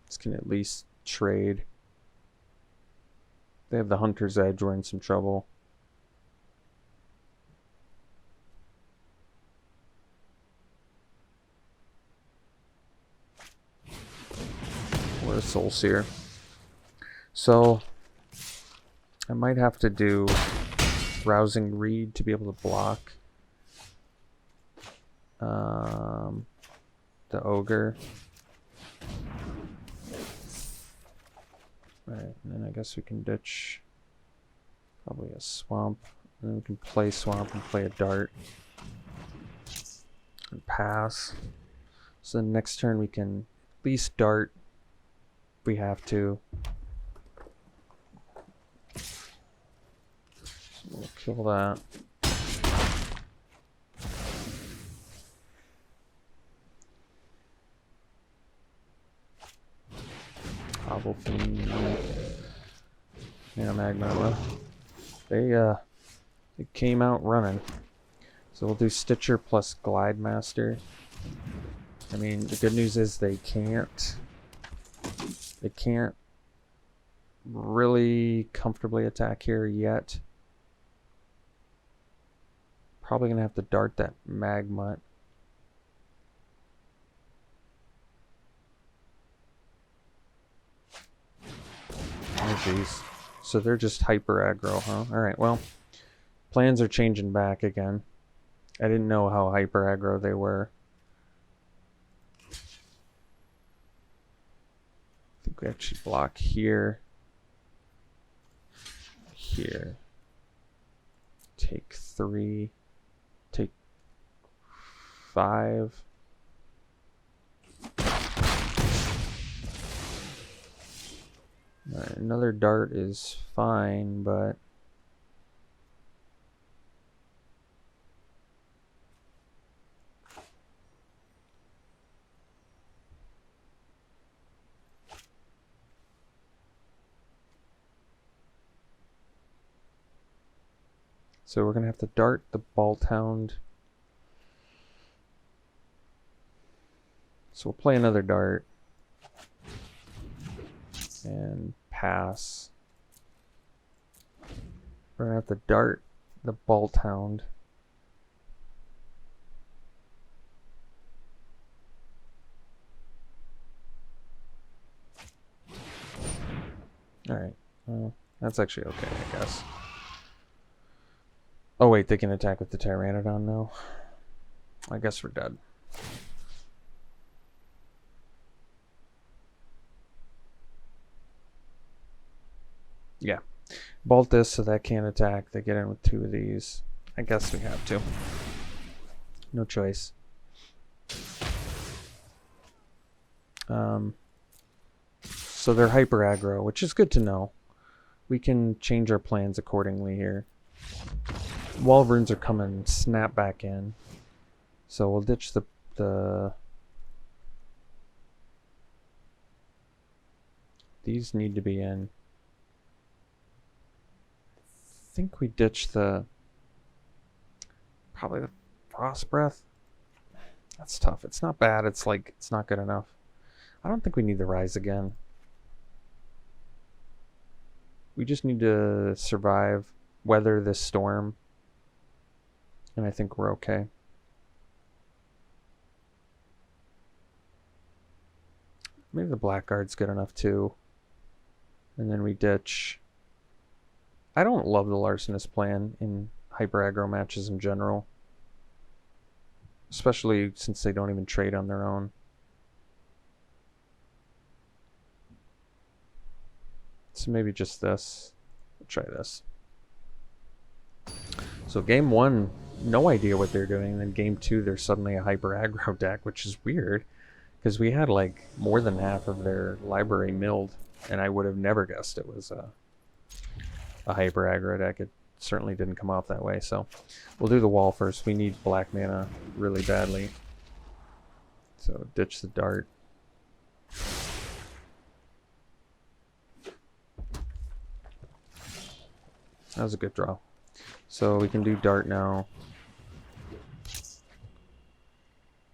This can at least trade. They have the Hunter's Edge. We're in some trouble. We're a Soul Seer. So I might have to do Rousing Reed to be able to block the Ogre. Right, and then I guess we can ditch probably a Swamp. And then we can play Swamp and play a Dart. And pass. So then next turn we can at least Dart if we have to. So we'll kill that. Hobble Fiend. Yeah, Magma. Well, they came out running. So we'll do Stitcher plus Glide Master. I mean, the good news is they can't really comfortably attack here yet. Probably gonna have to Dart that Magma. Oh jeez. So they're just hyper aggro, huh? Alright, well, plans are changing back again. I didn't know how hyper aggro they were. I think we actually block here. Here. Take 3. Take 5. Alright, another Dart is fine, but so we're gonna have to Dart the Bolthound. So we'll play another Dart and pass. We're gonna have to Dart the Bolthound. Alright, well, that's actually okay, I guess. Oh wait, they can attack with the Pteranodon now? I guess we're dead. Yeah. Bolt this so that can't attack. They get in with 2 of these. I guess we have to. No choice. So they're hyper aggro, which is good to know. We can change our plans accordingly here. Wall of Runes are coming snap back in. So we'll ditch the these need to be in. I think we ditch probably the Frost Breath. That's tough. It's not bad. It's like, it's not good enough. I don't think we need the Rise again. We just need to survive, weather this storm, and I think we're okay. Maybe the Blackguard's good enough too. And then we ditch. I don't love the Larcenist plan in hyper aggro matches in general, especially since they don't even trade on their own. So maybe just this. We'll try this. So game 1, no idea what they're doing. Then game 2, they're suddenly a hyper aggro deck, which is weird because we had like more than half of their library milled, and I would have never guessed it was a hyper aggro deck. It certainly didn't come off that way. So we'll do the wall first. We need black mana really badly. So ditch the dart. That was a good draw. So we can do dart now.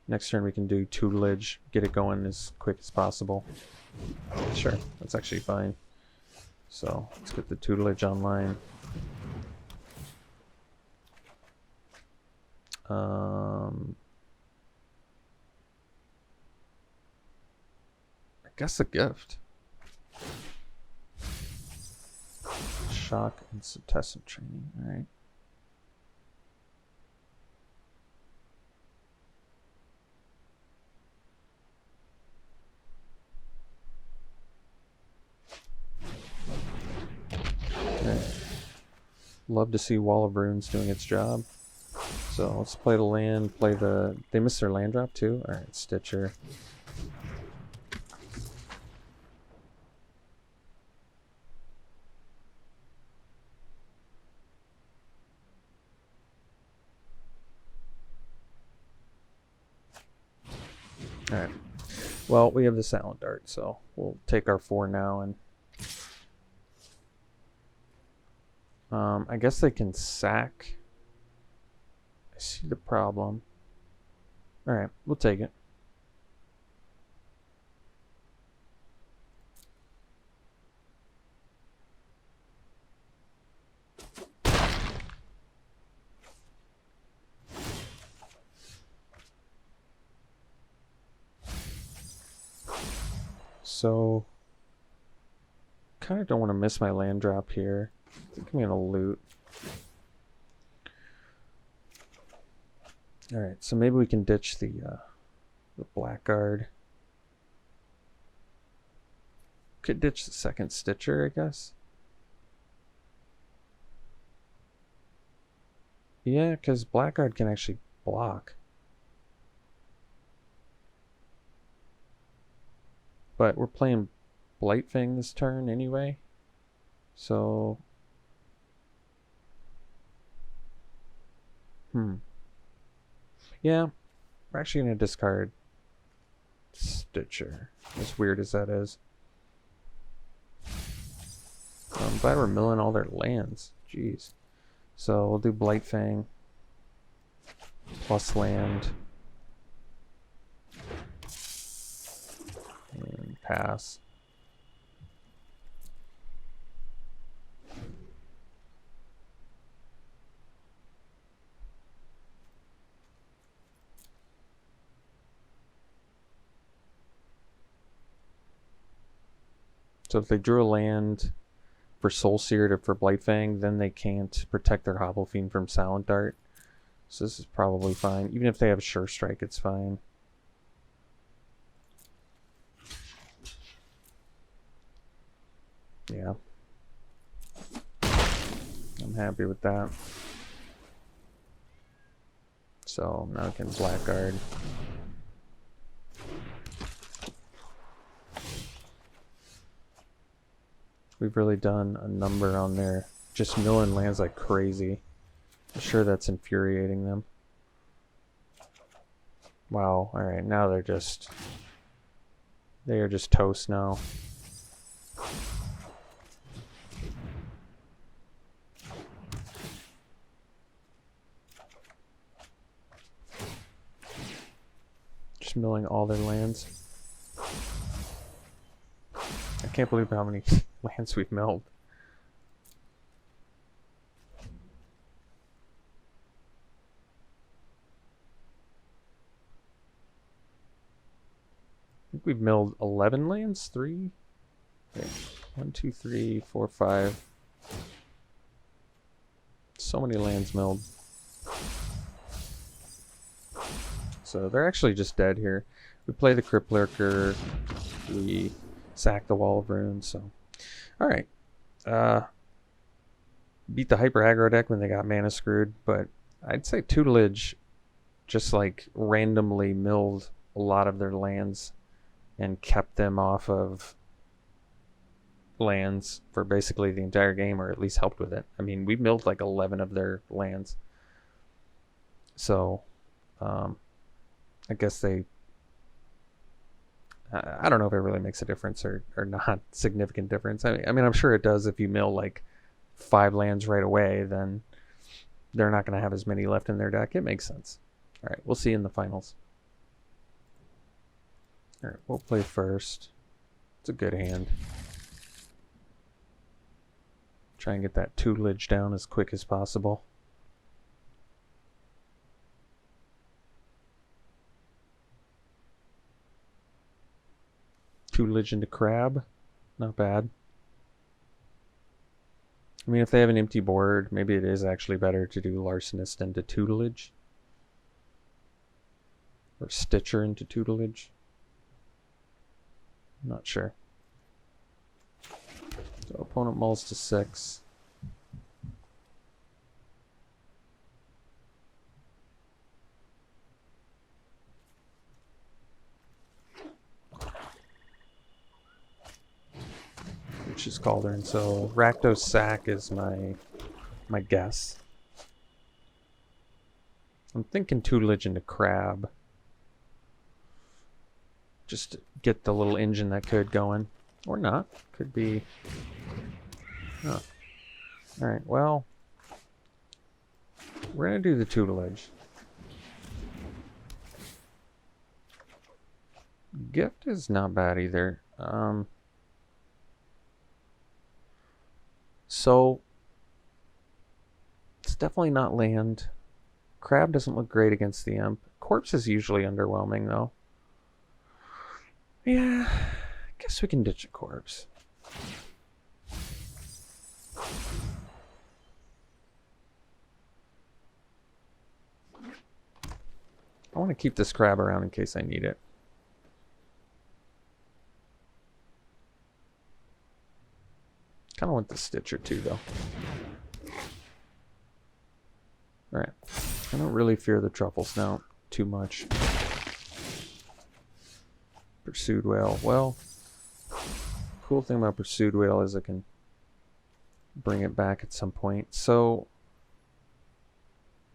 Next turn we can do tutelage, get it going as quick as possible. Sure, that's actually fine. So let's get the tutelage online. I guess a gift. Shock and Subtessent Training. All right. Okay. Love to see Wall of Runes doing its job. So let's play the land, play the... They missed their land drop too? Alright, Stitcher. Alright. Well, we have the Silent Dart, so we'll take our 4 now and... I guess they can sack. I see the problem. Alright, we'll take it. So, kind of don't want to miss my land drop here. I think I'm gonna loot. All right, so maybe we can ditch the Blackguard. Could ditch the second Stitcher, I guess. Yeah, because Blackguard can actually block. But we're playing Blightfang this turn anyway. So... Yeah, we're actually going to discard Stitcher, as weird as that is. I'm glad we're milling all their lands. Jeez. So we'll do Blightfang plus land. And pass. So if they drew a land for Soulseared or for Blightfang, then they can't protect their Hobblefiend from Silent Dart. So this is probably fine. Even if they have Sure Strike, it's fine. Yeah. I'm happy with that. So now I can Blackguard. We've really done a number on there. Just milling lands like crazy. I'm sure that's infuriating them. Wow, alright, now they are just toast now. Just milling all their lands. I can't believe how many lands we've milled. I think we've milled 11 lands? 3? Okay. 1, 2, 3, 4, 5. So many lands milled. So they're actually just dead here. We play the Crypt Lurker. We sack the Wall of Runes. So, alright. Beat the Hyper Aggro deck when they got mana screwed. But I'd say Tutelage just like randomly milled a lot of their lands and kept them off of lands for basically the entire game, or at least helped with it. I mean, we milled like 11 of their lands. So, I guess they... I don't know if it really makes a difference or not significant difference. I mean, I'm sure it does. If you mill like 5 lands right away, then they're not going to have as many left in their deck. It makes sense. All right, we'll see you in the finals. All right, we'll play first. It's a good hand. Try and get that tutelage down as quick as possible. Tutelage into crab. Not bad. I mean, if they have an empty board, maybe it is actually better to do Larcenist into tutelage. Or Stitcher into tutelage. I'm not sure. So opponent mulls to 6. Which is Cauldron. So Rakdos sack is my guess. I'm thinking tutelage into crab. Just to get the little engine that could going. Or not. Could be... Oh. Alright, well... We're going to do the tutelage. Gift is not bad either. So... It's definitely not land. Crab doesn't look great against the Imp. Corpse is usually underwhelming, though. Yeah, I guess we can ditch a corpse. I want to keep this crab around in case I need it. Kind of want the Stitcher too, though. Alright. I don't really fear the Truffle Snout too much. Pursued Whale. Well, cool thing about Pursued Whale is I can bring it back at some point. So,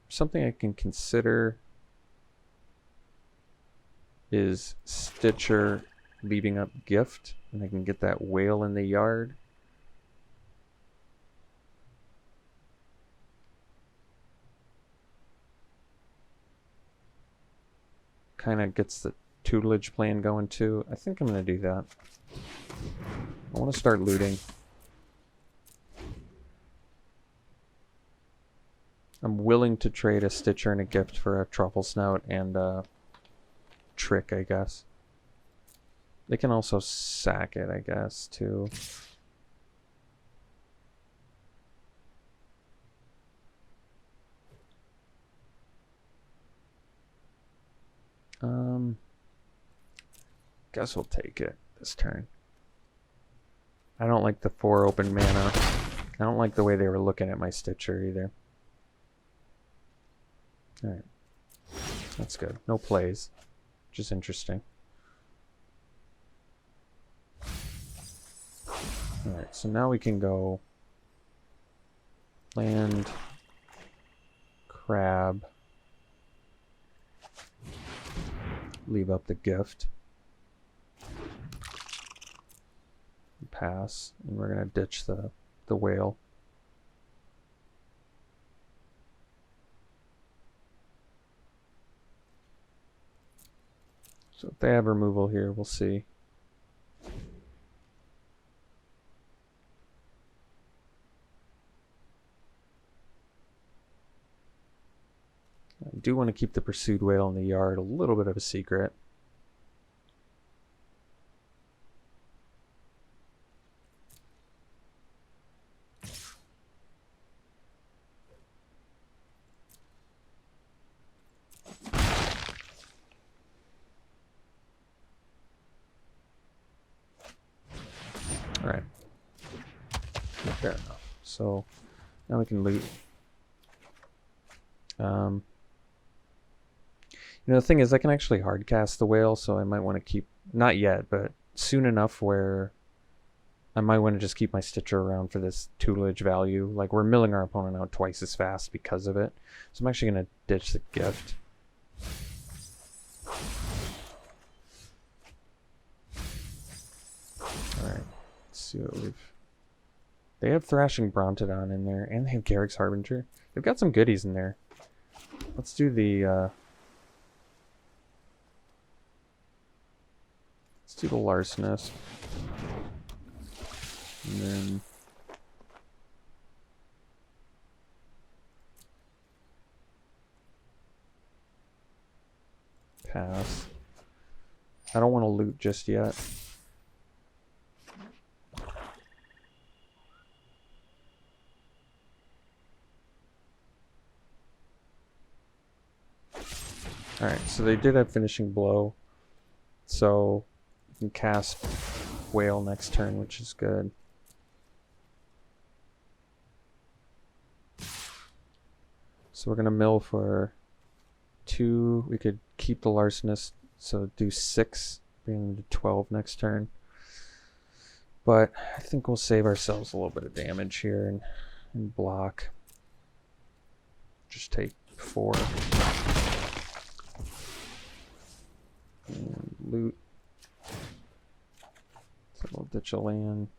something I can consider is Stitcher leaving up Gift, and I can get that whale in the yard. Kind of gets the tutelage plan going too. I think I'm going to do that. I want to start looting. I'm willing to trade a Stitcher and a Gift for a Truffle Snout and a Trick, I guess. They can also sack it, I guess, too. Guess we'll take it this turn. I don't like the 4 open mana. I don't like the way they were looking at my Stitcher either. Alright. That's good. No plays. Which is interesting. Alright, so now we can go land, crab, leave up the gift, pass, and we're going to ditch the whale. So if they have removal here, we'll see. I do want to keep the pursued whale in the yard a little bit of a secret. Alright. Fair enough. So now we can loot. You know, the thing is, I can actually hardcast the whale, so I might want to keep, not yet, but soon enough where I might want to just keep my Stitcher around for this tutelage value. Like, we're milling our opponent out twice as fast because of it. So I'm actually going to ditch the gift. Alright, let's see what we've... They have Thrashing Brontodon in there, and they have Garrick's Harbinger. They've got some goodies in there. Let's do the, let's do the Larcenist. And then... pass. I don't want to loot just yet. Alright, so they did have Finishing Blow, so you can cast Whale next turn, which is good. So we're going to mill for 2. We could keep the Larcenist, so do 6, bring them to 12 next turn. But I think we'll save ourselves a little bit of damage here and block. Just take 4. And loot. So we'll ditch a land.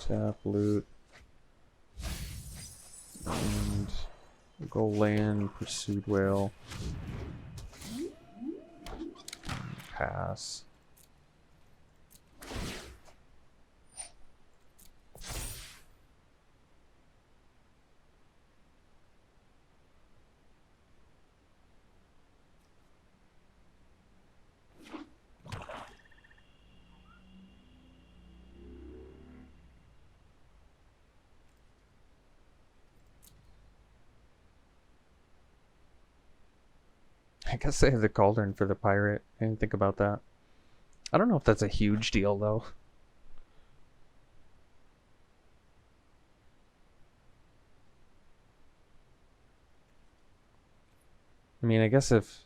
Tap, loot. And we'll go land, pursued whale. Pass. I guess they have the Cauldron for the pirate. I didn't think about that. I don't know if that's a huge deal, though. I mean, I guess if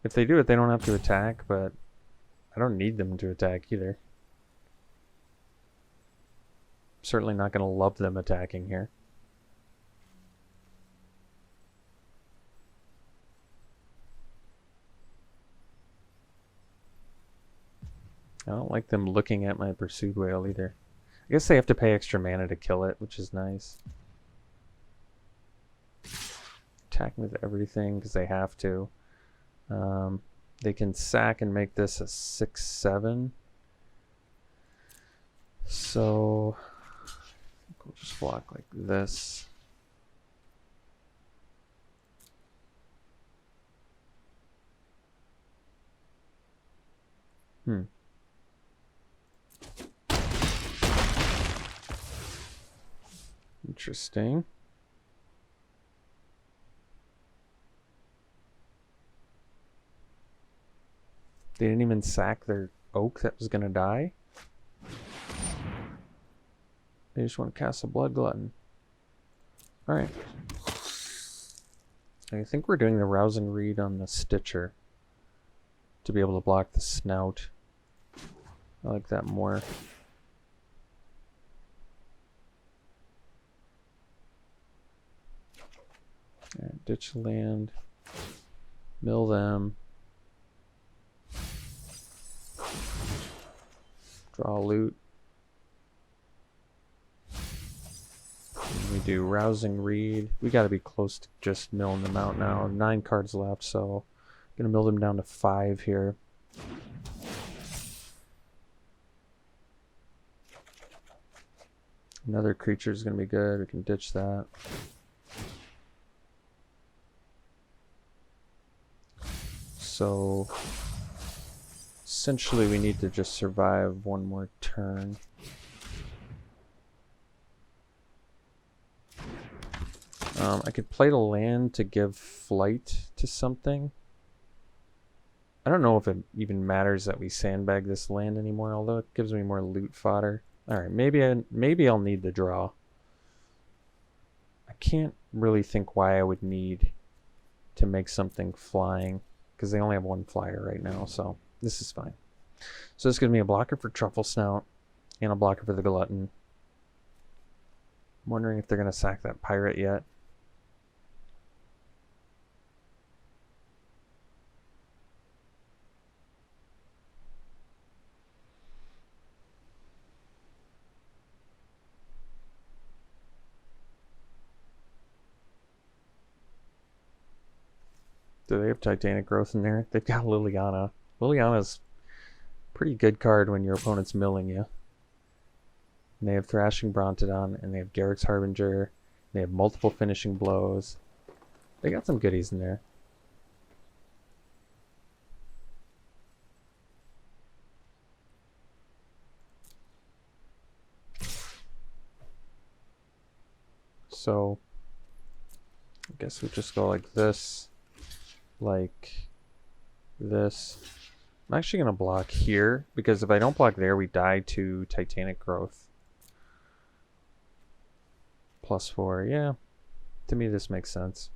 they do it, they don't have to attack, but I don't need them to attack either. I'm certainly not going to love them attacking here. I don't like them looking at my pursued whale either. I guess they have to pay extra mana to kill it, which is nice. Attacking with everything because they have to. They can sack and make this a 6/7. So I think we'll just block like this. Interesting. They didn't even sack their oak that was going to die. They just want to cast a Blood Glutton. Alright. I think we're doing the Rousing Reed on the Stitcher to be able to block the snout. I like that more. Alright, ditch land. Mill them. Draw loot. And we do Rousing Reed. We gotta be close to just milling them out now. 9 cards left, so I'm gonna mill them down to 5 here. Another creature is gonna be good. We can ditch that. So essentially we need to just survive one more turn. I could play the land to give flight to something. I don't know if it even matters that we sandbag this land anymore, although it gives me more loot fodder. Alright, maybe I'll need the draw. I can't really think why I would need to make something flying, because they only have 1 flyer right now, so this is fine. So this gives me a blocker for Truffle Snout and a blocker for the Glutton. I'm wondering if they're going to sack that pirate yet. Do they have Titanic Growth in there? They've got Liliana. Liliana's a pretty good card when your opponent's milling you. And they have Thrashing Brontodon, and they have Garrick's Harbinger. They have multiple finishing blows. They got some goodies in there. So, I guess we just go like this. Like this. I'm actually going to block here, because if I don't block there, we die to Titanic Growth. +4, yeah. To me, this makes sense.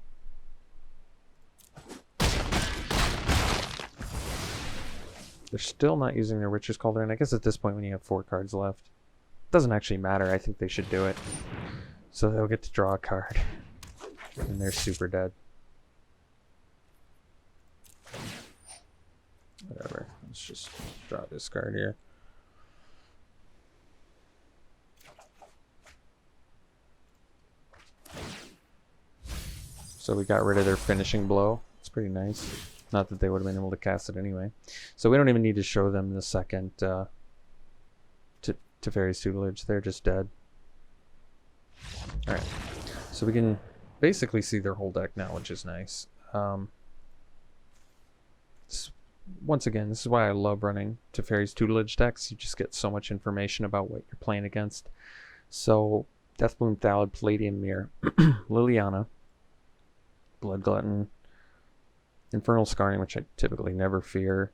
They're still not using their Witcher's Cauldron. I guess at this point, when you have 4 cards left, doesn't actually matter. I think they should do it. So they'll get to draw a card. And they're super dead. Whatever. Let's just draw this card here. So we got rid of their finishing blow. It's pretty nice. Not that they would have been able to cast it anyway. So we don't even need to show them the second Teferi's Tutelage. They're just dead. Alright. So we can basically see their whole deck now, which is nice. Once again, this is why I love running Teferi's Tutelage decks. You just get so much information about what you're playing against. So, Deathbloom Thallid, Palladium Mirror, Liliana, Blood Glutton, Infernal Scarring, which I typically never fear,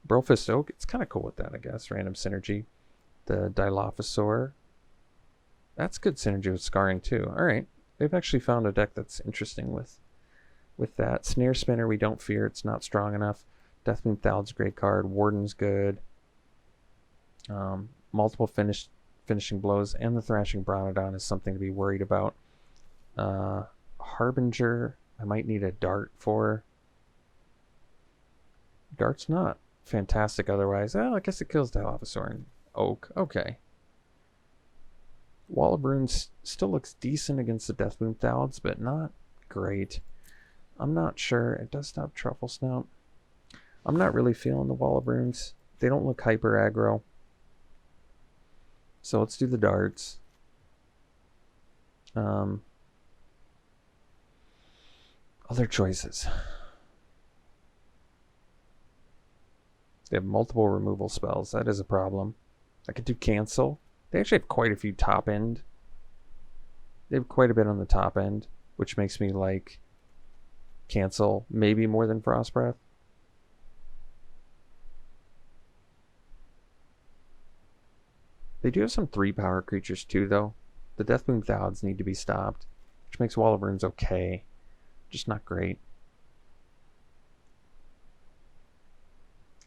Brofist Oak, it's kind of cool with that, I guess, random synergy. The Dilophosaur, that's good synergy with Scarring too. Alright, they've actually found a deck that's interesting with that. Snare Spinner, we don't fear, it's not strong enough. Deathbloom Thallid's a great card. Warden's good. Multiple finishing blows, and the Thrashing Brontodon is something to be worried about. Harbinger, I might need a Dart for. Dart's not fantastic otherwise. Oh, I guess it kills Dilophosaur and Oak. Okay. Wall of Runes still looks decent against the Deathbloom Thallids, but not great. I'm not sure. It does stop Truffle Snout. I'm not really feeling the Wall of Runes. They don't look hyper aggro. So let's do the darts. Other choices. They have multiple removal spells. That is a problem. I could do cancel. They actually have quite a few top end. They have quite a bit on the top end, which makes me like cancel maybe more than Frost Breath. They do have some 3-power creatures too, though. The Deathbloom Thallids need to be stopped, which makes Wall of Runes okay. Just not great.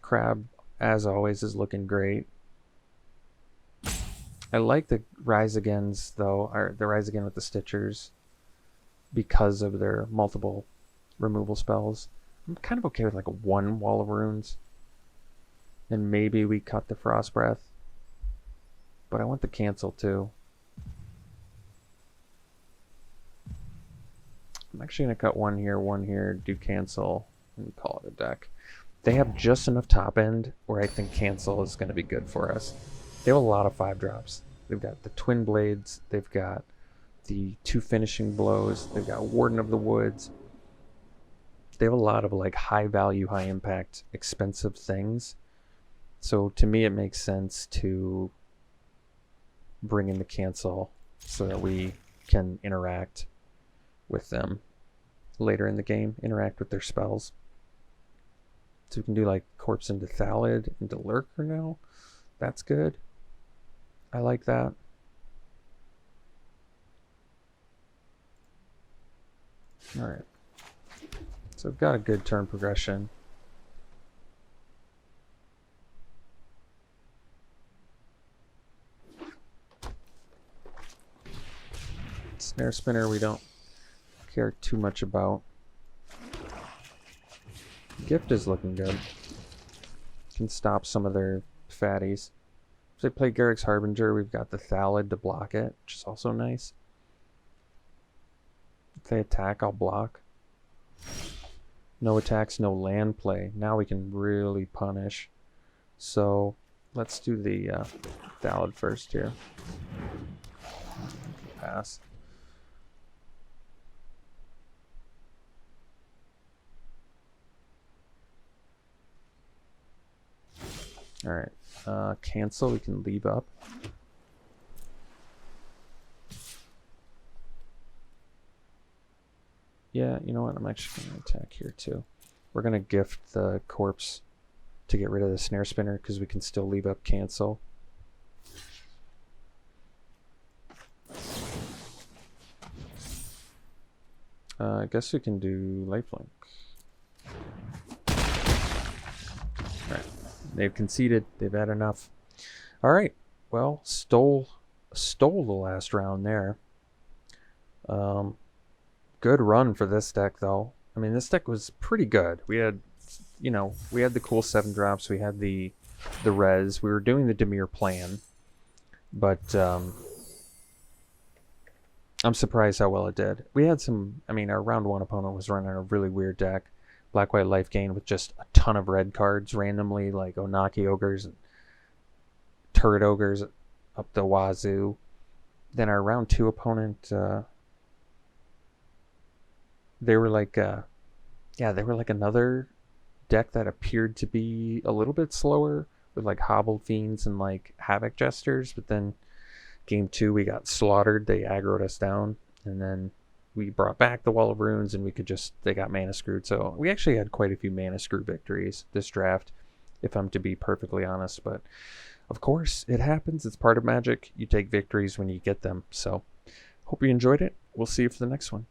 Crab, as always, is looking great. I like the Rise Agains, though, or the Rise Again with the Stitchers, because of their multiple removal spells. I'm kind of okay with like a 1 Wall of Runes. And maybe we cut the Frost Breath. But I want the cancel too. I'm actually going to cut one here, do cancel, and call it a deck. They have just enough top end where I think cancel is going to be good for us. They have a lot of 5-drops. They've got the Twin Blades, they've got the 2 Finishing Blows, they've got Warden of the Woods. They have a lot of like high value, high impact, expensive things. So to me it makes sense to bring in the cancel so that we can interact with them later in the game, interact with their spells. So we can do like Corpse into Thallid into Lurker now. That's good. I like that. Alright. So we've got a good turn progression. Snare Spinner we don't care too much about. Gift is looking good. Can stop some of their fatties. If they play Garrick's Harbinger, we've got the Thallid to block it, which is also nice. If they attack, I'll block. No attacks, no land play. Now we can really punish. So let's do the Thallid first here. Pass. Alright, cancel, we can leave up. Yeah, you know what, I'm actually going to attack here too. We're going to gift the Corpse to get rid of the Snare Spinner because we can still leave up cancel. I guess we can do lifelink. Alright. They've conceded. They've had enough. All right. Well, stole the last round there. Good run for this deck, though. I mean, this deck was pretty good. We had, we had the cool 7-drops. We had the res. We were doing the Dimir plan, but I'm surprised how well it did. We had some. I mean, our round 1 opponent was running a really weird deck. Black-white life gain with just a ton of red cards randomly, like Onaki Ogres and Turret Ogres up the wazoo. Then our round 2 opponent, they were like another deck that appeared to be a little bit slower with like Hobbled Fiends and like Havoc Jesters. But then game 2 we got slaughtered. They aggroed us down, and then we brought back the Wall of Runes, and they got mana screwed. So we actually had quite a few mana screw victories this draft, if I'm to be perfectly honest. But of course, it happens. It's part of Magic. You take victories when you get them. So hope you enjoyed it. We'll see you for the next one.